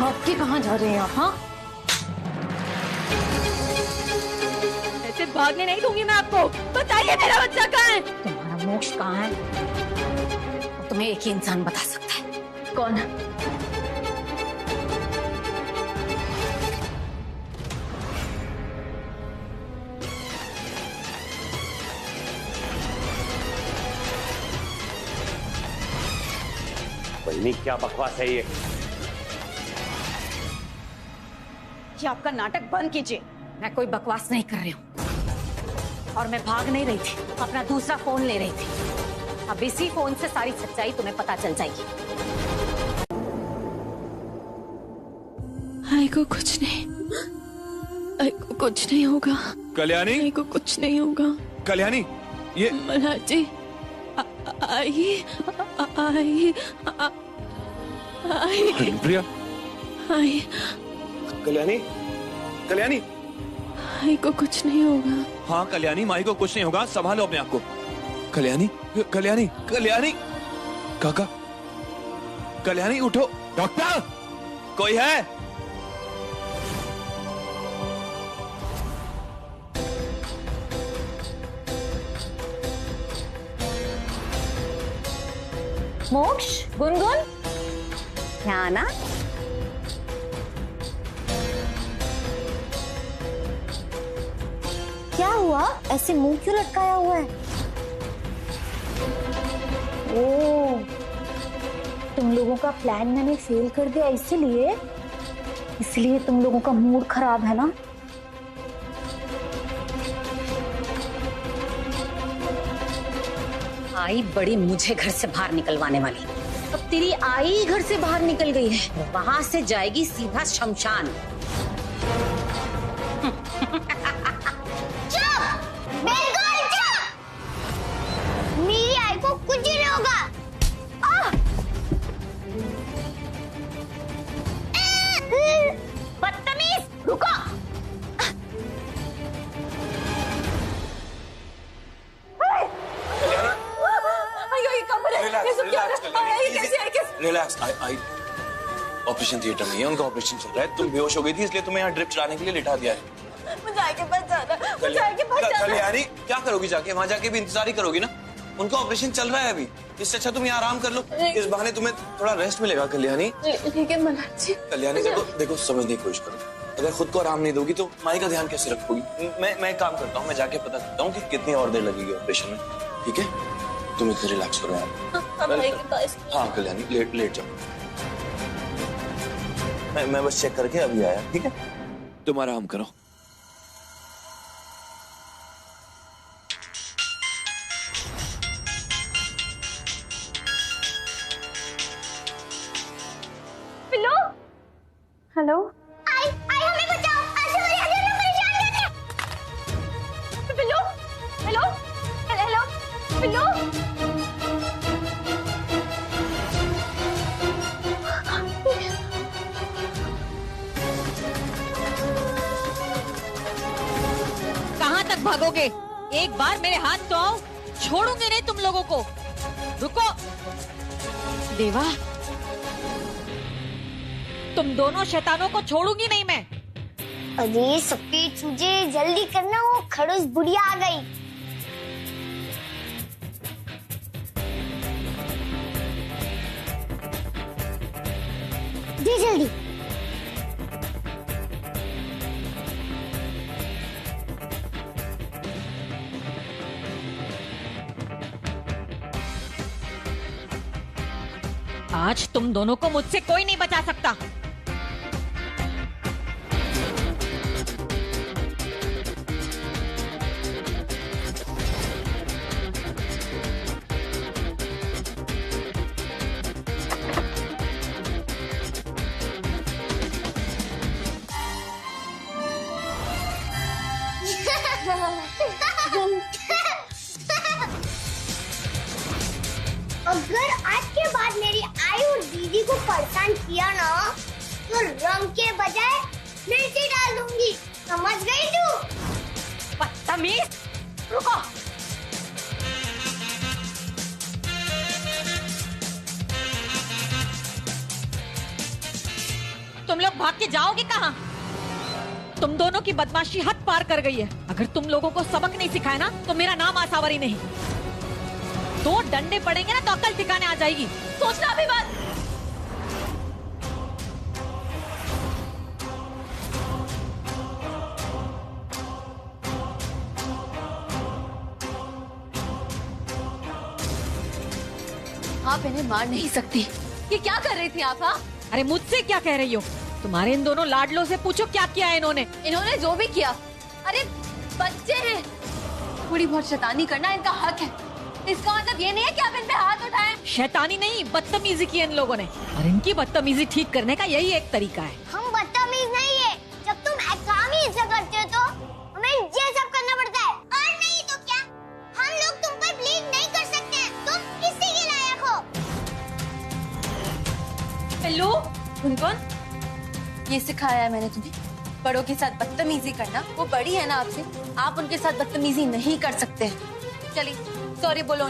आपके कहाँ जा रहे हैं आप? हाँ, ऐसे भागने नहीं दूंगी मैं आपको। बताइए मेरा बच्चा कहाँ है? तुम्हारा मोक्ष कहाँ है? तुम्हें एक ही इंसान बता सकता है। कौन? बहनी क्या बकवास है ये? आपका नाटक बंद कीजिए। मैं कोई बकवास नहीं कर रही हूँ और मैं भाग नहीं रही थी, अपना दूसरा फोन ले रही थी। अब इसी फोन से सारी सच्चाई तुम्हें पता चल जाएगी। आई को कुछ नहीं, आई को कुछ नहीं होगा। कल्याणी, आई को कुछ नहीं होगा। कल्याणी, ये मल्हार जी, आई प्रिया, आई कल्याणी, कल्याणी, आई को कुछ नहीं होगा। हाँ कल्याणी, माई को कुछ नहीं होगा, संभालो अपने आप को। कल्याणी, कल्याणी, कल्याणी, काका, कल्याणी उठो। डॉक्टर, कोई है? मोक्ष, गुनगुन, यहाँ आना। क्या हुआ? ऐसे मुंह क्यों लटकाया हुआ है? ओ, तुम लोगों का प्लान मैंने फेल कर दिया, इसलिए तुम लोगों का मूड खराब है ना? आई बड़ी मुझे घर से बाहर निकलवाने वाली। अब तेरी आई घर से बाहर निकल गई है, वहां से जाएगी सीधा शमशान। चुप! बिल्कुल चुप! मेरी आई को कुछ नहीं होगा। बदतमीज, रुको! रिलैक्स, आई ऑपरेशन थिएटर में है, उनका ऑपरेशन चल रहा है। तुम बेहोश हो गई थी इसलिए तुम्हें यहाँ ड्रिप चलाने के लिए लिटा दिया है। मुझे आगे पास जाना है, मुझे आगे पास जाना है। कल्याणी, क्या करोगी जाके? वहाँ जाके भी इंतजार ही करोगी ना? उनका ऑपरेशन चल रहा है अभी, इससे अच्छा तुम यहाँ आराम कर लो। इस बहाने तुम्हें थोड़ा रेस्ट मिलेगा। कल्याणी, ठीक है मल्हार जी। कल्याणी देखो समझने की कोशिश करो। अगर खुद को आराम नहीं दोगी तो माई का ध्यान कैसे रखोगी? मैं काम करता हूँ, मैं जाके पता करता हूँ कि कितनी और देर लगेगी ऑपरेशन में। ठीक है, तुम इतने रिलैक्स करो यार। हाँ कल्याणी, लेट जाओ। मैं बस चेक करके अभी आया, ठीक है? तुम आराम करो। पिल्लू, हेलो। आई हमें बचाओ, ऐसे मेरी हड्डियां परेशान कर रहे हैं। पिल्लू, हेलो, हेलो, पिल्लू। कहाँ तक भागोगे? एक बार मेरे हाथ तो आओ, छोड़ूंगी नहीं तुम लोगों को। रुको देवा, तुम दोनों शैतानों को छोड़ूंगी नहीं मैं। अरे सफेद चूजे, जल्दी करना, वो खड़ूस बुढ़िया आ गई। दे जल्दी। आज तुम दोनों को मुझसे कोई नहीं बचा सकता। अगर आज के बाद मेरी आई और दीदी को परेशान किया ना, तो रंग के बजाय मिर्ची डाल दूंगी, समझ गई तू? बदतमीज, रुको। तुम लोग भाग के जाओगे कहाँ? तुम दोनों की बदमाशी हद पार कर गई है। अगर तुम लोगों को सबक नहीं सिखाया ना, तो मेरा नाम आसावरी नहीं। दो डंडे पड़ेंगे ना तो अकल ठिकाने आ जाएगी। सोचना भी मत। आप इन्हें मार नहीं सकती। ये क्या कर रही थी आप? हाँ, अरे मुझसे क्या कह रही हो? तुम्हारे इन दोनों लाडलों से पूछो क्या किया है इन्होंने। इन्होंने जो भी किया, अरे बच्चे हैं, थोड़ी बहुत शैतानी करना इनका हक है। इसका मतलब ये नहीं है कि आप इन पे हाथ उठाएं। शैतानी नहीं, बदतमीजी की इन लोगों ने, और इनकी बदतमीजी ठीक करने का यही एक तरीका है। हम बदतमीज नहीं है। जब तुम काम ही ऐसा करते हो तो हमें ये सब करना पड़ता है। और नहीं तो क्या, हम लोग तुम पर बिलीव नहीं कर सकते। तुम किसी के लायक हो। पिल्लू, गुनगुन, ये सिखाया है मैंने तुम्हें, बड़ों के साथ बदतमीजी करना। वो बड़ी है ना आपसे, आप उनके साथ बदतमीजी नहीं कर सकते। चलिए सॉरी बोलो,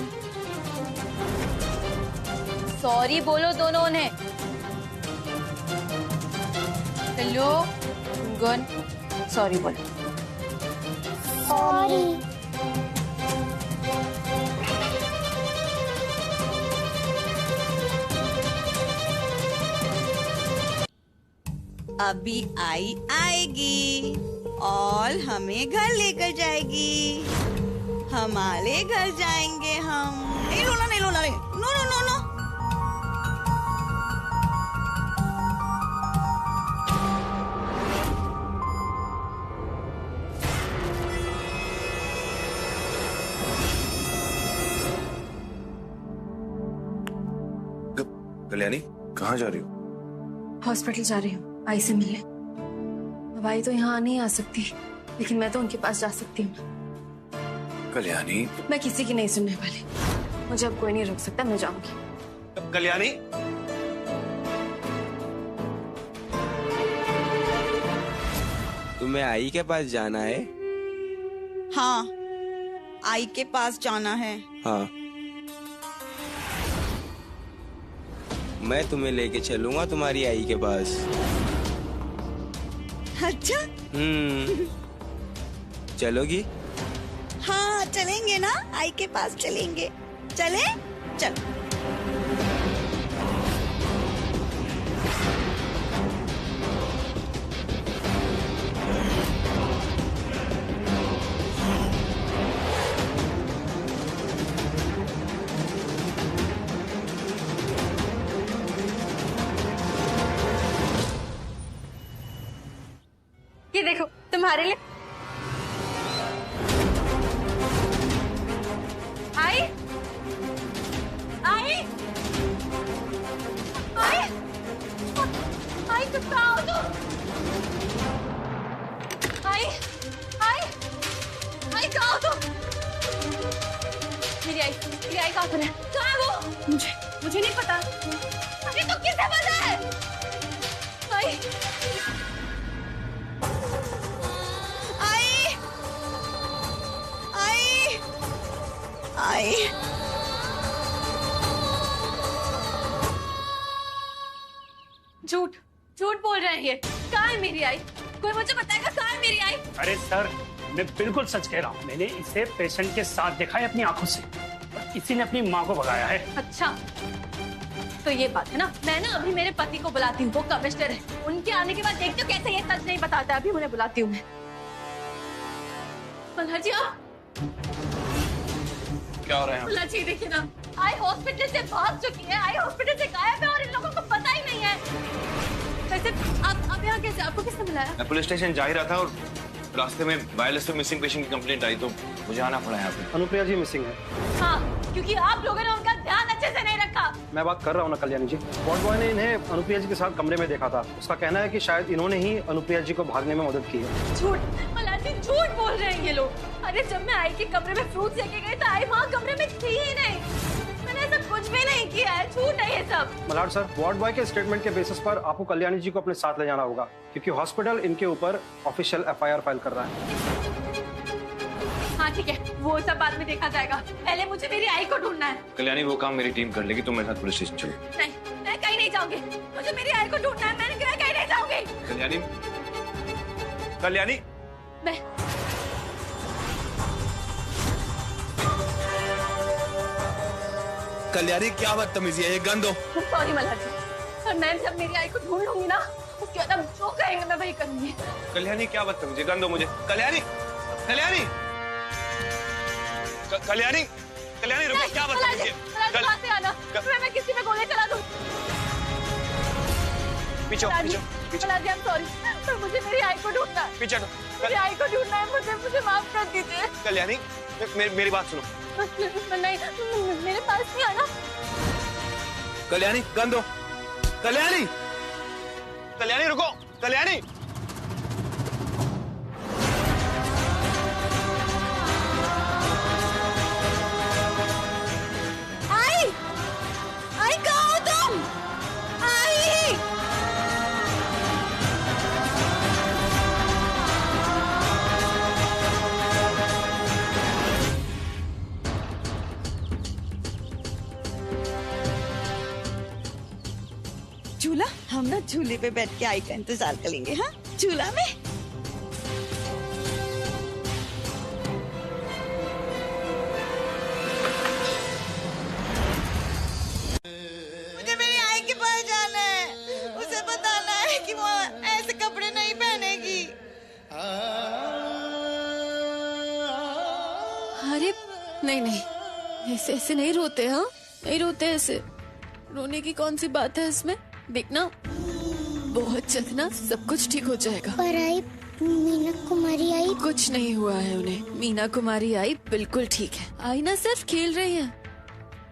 सॉरी बोलो दोनों ने। पिल्लू, गुनगुन, सॉरी बोलो। सॉरी। अभी आई आएगी और हमें घर लेकर जाएगी। हमारे घर जाएंगे हम। नहीं रोना, नहीं रोना, नहीं, no no no no. Kalyani, कहाँ जा रही हो? हॉस्पिटल जा रही हूँ आई से मिलने। अब आई तो यहाँ नहीं आ सकती, लेकिन मैं तो उनके पास जा सकती हूँ। कल्याणी, मैं किसी की नहीं सुनने वाली। मुझे अब कोई नहीं रोक सकता, मैं जाऊंगी। कल्याणी, तुम्हें आई के पास जाना है? हाँ, आई के पास जाना है। हाँ, मैं तुम्हें लेके चलूंगा तुम्हारी आई के पास। अच्छा, चलोगी? हाँ चलेंगे ना, आई के पास चलेंगे। चले, चल। तुम्हारे लिए। आई आई आई आई तुम कहाँ हो तुम? आई आई आई कहाँ हो तुम? मेरी आई कहाँ पर है? कहाँ है वो? मुझे नहीं पता। अरे तो किसे पता है? आई आई आई आई झूठ बोल रहे हैं ये। कहाँ है मेरी आई? कोई मुझे बताएगा कहाँ है मेरी आई? अरे सर, मैं बिल्कुल सच कह रहा हूँ। मैंने इसे पेशेंट के साथ देखा है अपनी आंखों से, और इसी ने अपनी माँ को भगाया है। अच्छा तो ये बात है ना। मैं ना अभी मेरे पति को बुलाती हूँ, वो कमिश्नर है। उनके आने के बाद देखते हो कैसे ये सच नहीं बताता। अभी उन्हें बुलाती हूँ मैं। मल्हार जी आप क्या हो रहा है? मल्हार जी देखिए ना, आई हॉस्पिटल से भाग चुकी है। आई हॉस्पिटल से गायब है और इन लोगों को पता ही नहीं है। वैसे आप यहाँ कैसे? आपको किसने बुलाया? मैं पुलिस स्टेशन जा ही रहा था और रास्ते में वायरलेस पे मिसिंग पेशेंट की कंप्लेंट आई तो मुझे आना पड़ा यहाँ पे। अनुप्रिया जी मिसिंग है। हाँ, क्योंकि आप लोगों ने उनका ध्यान अच्छे से नहीं रखा। मैं बात कर रहा हूँ ना कल्याणी जी। वार्ड बॉय ने इन्हें अनुप्रिया जी के साथ कमरे में देखा था। उसका कहना है कि शायद इन्होंने ही अनुप्रिया जी को भागने में मदद की है। झूठ, मल्हार जी झूठ बोल रहे हैं ये लोग। अरे जब मैं आई के कमरे में फ्रूट लेके गई तो आई वहाँ कमरे में थी ही नहीं। मैंने ऐसा कुछ भी नहीं किया है। झूठ है ये सब। मल्हार सर, वार्ड बॉय के स्टेटमेंट के बेसिस पर आपको कल्याणी जी को अपने साथ ले जाना होगा, क्योंकि हॉस्पिटल इनके ऊपर ऑफिशियल FIR फाइल कर रहा है। हाँ ठीक है, वो सब बाद में देखा जाएगा। पहले मुझे मेरी आई को ढूंढना है। कल्याणी वो काम मेरी टीम कर लेगी, तुम मेरे साथ पुलिस स्टेशन चलो। नहीं, मैं कहीं नहीं जाऊंगी। मुझे मेरी आई को ढूंढना है। मैंने कहा कहीं नहीं जाऊंगी। कल्याणी मैं कल्याणी क्या बदतमीजी है ये? गन दो। सॉरी मल्हार जी, और मैं जब मेरी आई को ढूंढ लूंगी ना, उसके बाद आप जो कहेंगे मैं वही करूंगी। कल्याणी क्या बदतमीजी? गन दो मुझे। कल्याणी कल्याणी कल्याणी कल्याणी रुको, क्या बदतमीजी? कहाँ से आना? मैं किसी में गोली चला दूं। पीछे मल्हार जी, I'm sorry, पर मुझे मेरी आई को ढूंढना है। पीछे मेरी आई को ढूंढना है। मुझे माफ कर दीजिए। कल्याणी मेरी बात सुनो। नहीं, मेरे पास नहीं आना। कल्याणी गन दो। कल्याणी कल्याणी रुको। कल्याणी आई कहाँ हो तुम? आई झूला, हम ना झूले पे बैठ के आई का इंतजार करेंगे। हाँ, झूला में। मुझे मेरी आई के पास जाना है। उसे बताना है कि वो ऐसे कपड़े नहीं पहनेगी। अरे नहीं, ऐसे नहीं रोते। हाँ नहीं रोते ऐसे। रोने की कौन सी बात है इसमें? देखना बहुत जल्द ना सब कुछ ठीक हो जाएगा। पर आई मीना कुमारी आई? कुछ नहीं हुआ है उन्हें। मीना कुमारी आई बिल्कुल ठीक है। आई ना सिर्फ खेल रही है।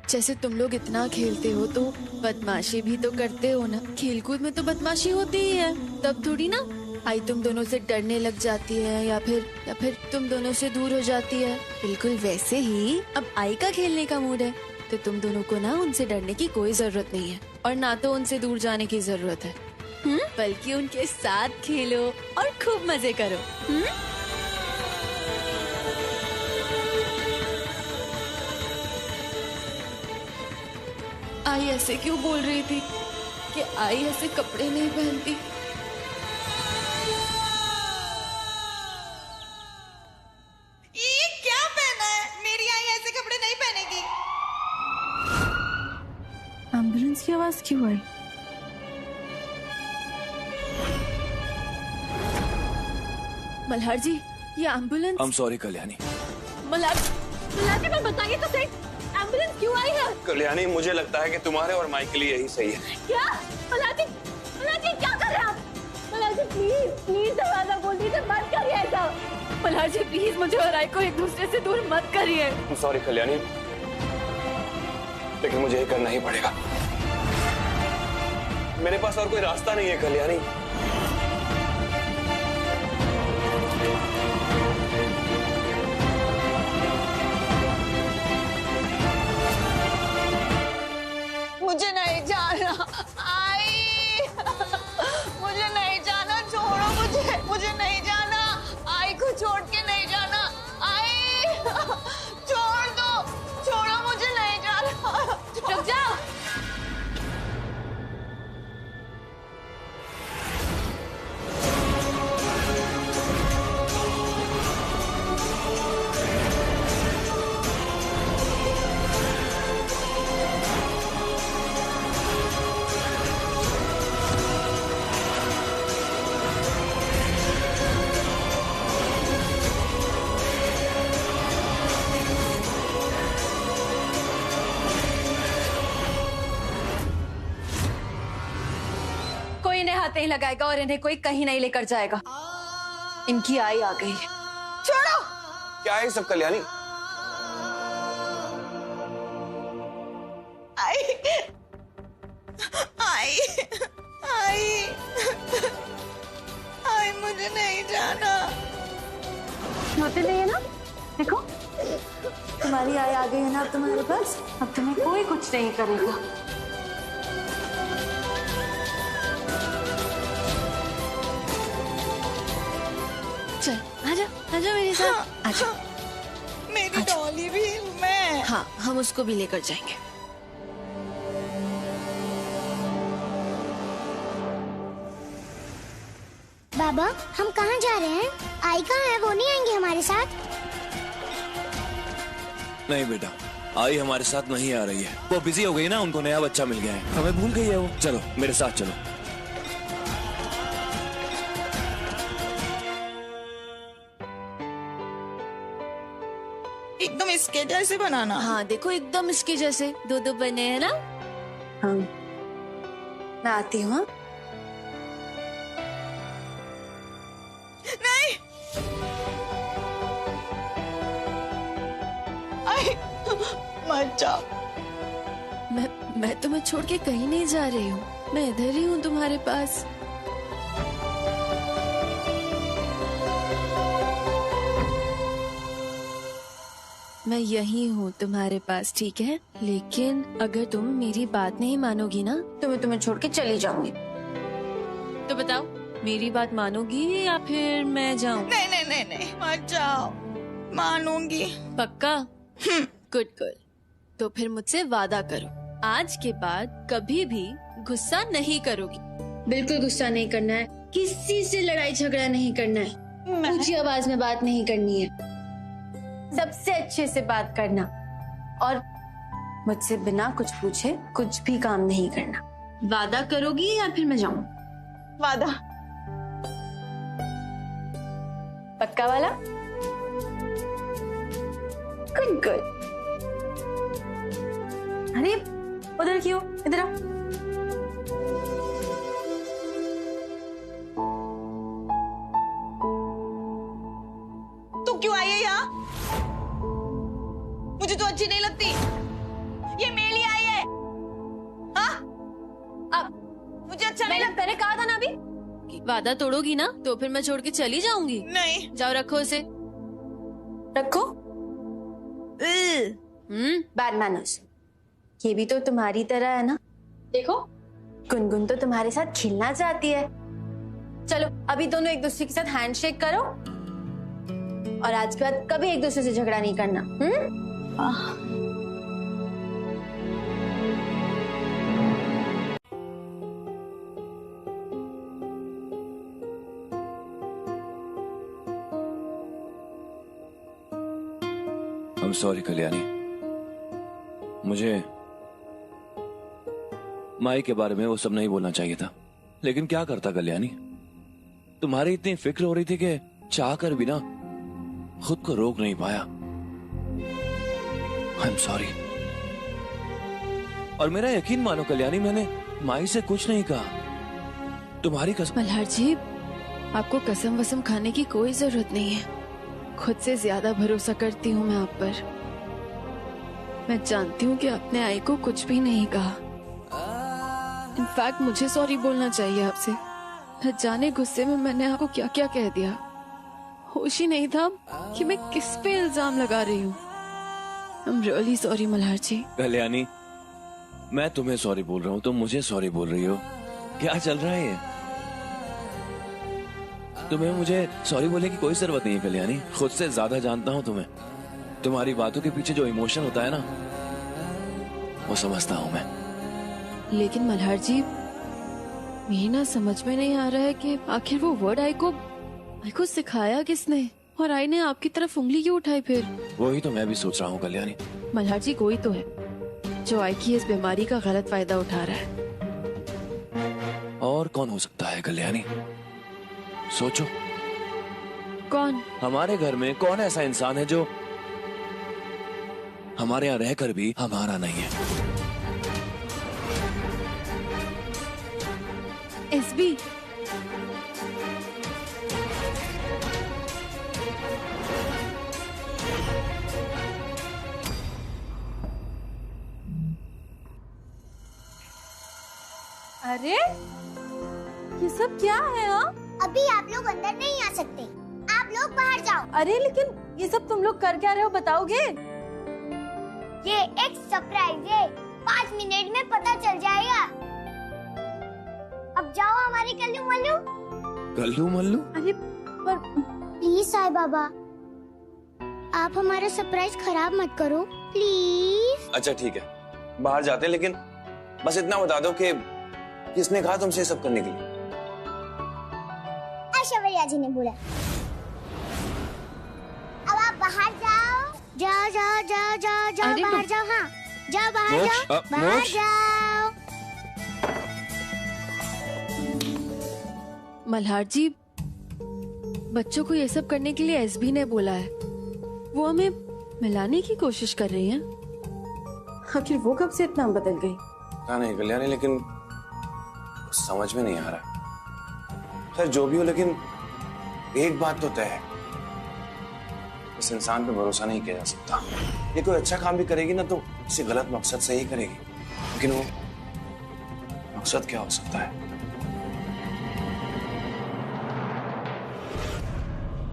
जैसे तुम लोग इतना खेलते हो तो बदमाशी भी तो करते हो ना। खेलकूद में तो बदमाशी होती ही है। तब थोड़ी ना आई तुम दोनों से डरने लग जाती है या फिर तुम दोनों से दूर हो जाती है। बिल्कुल वैसे ही अब आई का खेलने का मूड है तो तुम दोनों को ना उनसे डरने की कोई जरूरत नहीं है और ना तो उनसे दूर जाने की जरूरत है। बल्कि उनके साथ खेलो और खूब मजे करो। आई ऐसे क्यों बोल रही थी कि आई ऐसे कपड़े नहीं पहनती? ये क्या पहना है? मेरी आई ऐसे कपड़े नहीं पहनेगी। एम्बुलेंस की आवाज क्यों आई? मल्हार जी, ये ambulance. I am sorry Kalyani. Malhar ji, पर बताइए तो सही, एम्बुलेंस क्यों आई है? कल्याणी मुझे लगता है कि तुम्हारे और माई के लिए यही सही है। क्या? मल्हार जी क्या कर रहे हैं आप? मल्हार जी प्लीज प्लीज दरवाजा खोल दीजिए, मत करिए ऐसा। मल्हार जी प्लीज मुझे और आई को एक दूसरे से दूर मत करिए। सॉरी कल्याणी, लेकिन मुझे ये करना ही पड़ेगा। मेरे पास और कोई रास्ता नहीं है कल्याणी। मुझे नहीं जाना आई, मुझे नहीं जाना, छोड़ो मुझे, मुझे नहीं जाना, आई को छोड़ के नहीं जाना, आई छोड़ दो, छोड़ो मुझे नहीं जाना। रुक जाओ। कोई इन्हें हाथ नहीं लगाएगा और इन्हें कोई कहीं नहीं लेकर जाएगा। इनकी आई आ गई है। छोड़ो। क्या है सब कल्याणी? आई आई आई आई मुझे नहीं जाना। होते नहीं है ना, देखो तुम्हारी आई आ गई है ना अब तुम्हारे पास। अब तुम्हें कोई कुछ नहीं करेगा। चल आजा आजा मेरे साथ। आजा। मेरी डॉली भी मैं। हाँ हम उसको भी लेकर जाएंगे। बाबा हम कहाँ जा रहे हैं? आई कहाँ है? वो नहीं आएंगे हमारे साथ? नहीं बेटा, आई हमारे साथ नहीं आ रही है। वो बिजी हो गई ना, उनको नया बच्चा मिल गया है, हमें भूल गई है वो। चलो मेरे साथ चलो। एकदम इसके जैसे बनाना। हाँ देखो एकदम इसके जैसे दो दो बने हैं ना। हाँ मैं आती हूँ। नहीं आई मत जाओ। मैं तुम्हें छोड़ के कहीं नहीं जा रही हूँ। मैं इधर ही हूँ तुम्हारे पास। मैं यही हूँ तुम्हारे पास, ठीक है? लेकिन अगर तुम मेरी बात नहीं मानोगी ना तो मैं तुम्हें छोड़ के चली जाऊंगी। तो बताओ मेरी बात मानोगी या फिर मैं जाऊँ? नहीं नहीं नहीं नहीं मत जाओ। मानूंगी। पक्का? Good good. तो फिर मुझसे वादा करो, आज के बाद कभी भी गुस्सा नहीं करोगी। बिल्कुल गुस्सा नहीं करना है, किसी से लड़ाई झगड़ा नहीं करना है, ऊंची आवाज में बात नहीं करनी है, सबसे अच्छे से बात करना और मुझसे बिना कुछ पूछे कुछ भी काम नहीं करना। वादा करोगी या फिर मैं जाऊं? वादा। पक्का वाला? Good good. अरे उधर क्यों? इधर आओ। तू क्यों आई है यहाँ? मुझे तो अच्छी नहीं लगती। ये मेरे लिए आई है। हाँ? अब मुझे अच्छा नहीं लगता। मैंने कहा था ना अभी कि वादा तोड़ोगी ना तो फिर मैं छोड़ के चली जाऊंगी। नहीं। जाओ रखो उसे। रखो। Bad manners. ये भी तो तुम्हारी तरह है ना। देखो गुनगुन तो तुम्हारे साथ खेलना चाहती है। चलो अभी दोनों एक दूसरे के साथ हैंडशेक करो और आज के बाद कभी एक दूसरे से झगड़ा नहीं करना। I'm sorry कल्याणी, मुझे माई के बारे में वो सब नहीं बोलना चाहिए था। लेकिन क्या करता कल्याणी, तुम्हारी इतनी फिक्र हो रही थी कि चाह कर भी ना खुद को रोक नहीं पाया। आई एम सॉरी। और मेरा यकीन मानो कल्याणी, मैंने माई से कुछ नहीं कहा, तुम्हारी कसम। मल्हार जी आपको कसम वसम खाने की कोई जरूरत नहीं है। खुद से ज्यादा भरोसा करती हूँ मैं आप पर। मैं जानती हूँ कि आपने आई को कुछ भी नहीं कहा। इनफैक्ट मुझे सॉरी बोलना चाहिए आपसे। न जाने गुस्से में मैंने आपको क्या क्या कह दिया। होश ही नहीं था कि मैं किस पे इल्जाम लगा रही हूँ। I'm really sorry मल्हार जी। कल्याणी, मैं तुम्हें सॉरी बोल रहा हूँ, तुम मुझे सॉरी बोल रही हो। क्या चल रहा है ये? तुम्हें मुझे सॉरी बोलने की कोई जरूरत नहीं है कल्याणी। खुद से ज्यादा जानता हूँ तुम्हें। तुम्हारी बातों के पीछे जो इमोशन होता है ना, वो समझता हूँ मैं। लेकिन मल्हार जी, मेरी ना समझ में नहीं आ रहा है कि आखिर वो वर्ड आई को सिखाया किसने, और आई ने आपकी तरफ उंगली क्यों उठाई फिर? वही तो मैं भी सोच रहा हूँ कल्याणी। मल्हार जी, कोई तो है जो आई की इस बीमारी का गलत फायदा उठा रहा है। और कौन हो सकता है कल्याणी? सोचो। कौन? हमारे घर में कौन ऐसा इंसान है जो हमारे यहाँ रहकर भी हमारा नहीं है? एसबी। अरे ये सब क्या है? हाँ, अभी आप लोग अंदर नहीं आ सकते, आप लोग बाहर जाओ। अरे लेकिन ये सब तुम लोग कर क्या रहे हो, बताओगे? ये एक सरप्राइज है, 5 मिनट में पता चल जाएगा। अब जाओ हमारी कल्लू मल्लू। कल्लू मल्लू? अरे पर प्लीज साईं बाबा, आप हमारा सरप्राइज खराब मत करो प्लीज। अच्छा ठीक है, बाहर जाते हैं, लेकिन बस इतना बता दो कि किसने कहा तुमसे ये सब करने के लिए? ऐश्वर्या जी ने बोला। अब आप बाहर जाओ, जाओ जाओ जाओ जाओ जाओ बाहर जाओ। हाँ जाओ बाहर जाओ, बाहर जाओ। मल्हार जी, बच्चों को ये सब करने के लिए एसबी ने बोला है। वो हमें मिलाने की कोशिश कर रही हैं। आखिर वो कब से इतना बदल गई? पता नहीं कल्याणी, लेकिन समझ में नहीं आ रहा। खैर जो भी हो, लेकिन एक बात तो तय है, इस इंसान पे भरोसा नहीं किया जा सकता। ये कोई अच्छा काम भी करेगी ना तो किसी गलत मकसद से ही करेगी, लेकिन वो मकसद क्या हो सकता है?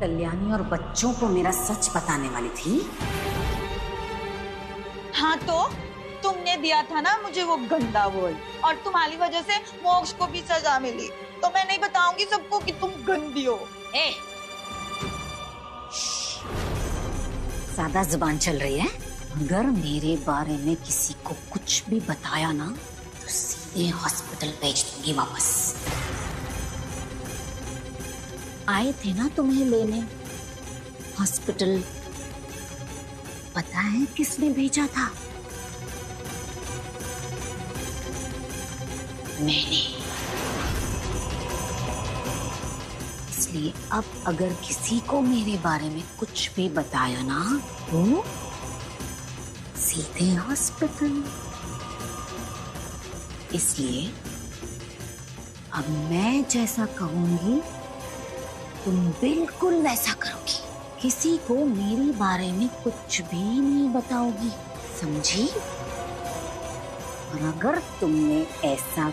कल्याणी और बच्चों को मेरा सच बताने वाली थी। हाँ तो तुमने दिया था ना मुझे वो गंदा वर्ड, और तुम्हारी वजह से मोक्ष को भी सजा मिली। तो मैं नहीं बताऊंगी सबको कि तुम गंदी हो। ज्यादा जुबान चल रही है। अगर मेरे बारे में किसी को कुछ भी बताया ना तो सीधे हॉस्पिटल भेज दूंगी वापस। आए थे ना तुम्हें लेने हॉस्पिटल, पता है किसने भेजा था? मैंने। इसलिए अब अगर किसी को मेरे बारे में कुछ भी बताया ना तो सीधे हॉस्पिटल। इसलिए अब मैं जैसा कहूंगी तुम बिल्कुल वैसा करोगी। किसी को मेरे बारे में कुछ भी नहीं बताओगी, समझी? और अगर तुमने ऐसा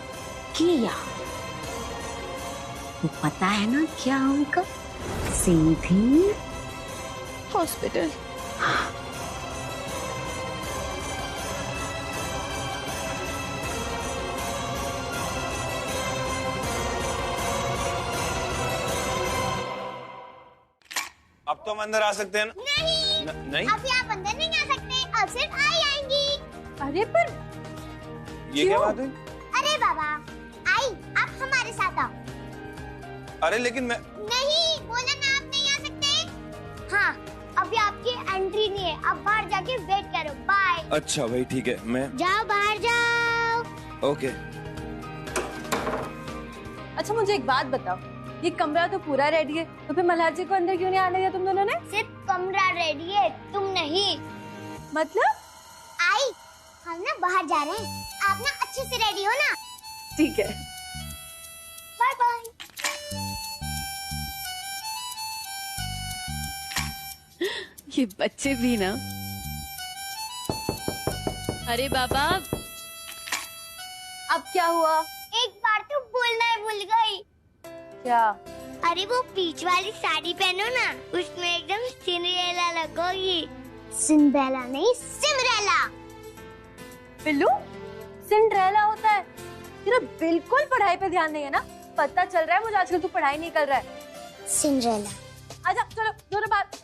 किया तो पता है ना क्या होगा? सीधी हॉस्पिटल। अब तो हम अंदर आ सकते हैं ना? नहीं अभी आप अंदर नहीं आ सकते, अब सिर्फ आई आएंगी। अरे पर ये क्या बात है? अरे बाबा, आई आप हमारे साथ आओ। अरे लेकिन मैं नहीं बोला ना, आप नहीं आ सकते। हाँ अभी आपकी एंट्री नहीं है, आप बाहर जाके वेट करो। बाय। अच्छा भाई ठीक है, मैं जाओ बाहर जाओ। ओके। अच्छा मुझे एक बात बताओ, ये कमरा तो पूरा रेडी है, तो फिर मल्हार जी को अंदर क्यों नहीं आने दिया तुम दोनों ने? सिर्फ कमरा रेडी है, तुम नहीं। मतलब? आई हम ना बाहर जा रहे हैं, आप ना अच्छे से रेडी हो ना? ठीक है। Bye bye. ये बच्चे भी ना। अरे बाबा, अब क्या हुआ? एक बार तो बोलना ही भूल गई। क्या? अरे वो बीच वाली साड़ी पहनो ना, उसमें एकदम सिंड्रेला लगोगी। सिंड्रेला नहीं, सिमरेला। बिल्लू, सिंड्रेला होता है? तेरा बिल्कुल पढ़ाई पे ध्यान नहीं है ना? पता चल रहा है मुझे आजकल तू पढ़ाई नहीं कर रहा है। सिंड्रेला। आजा चलो दोनों बात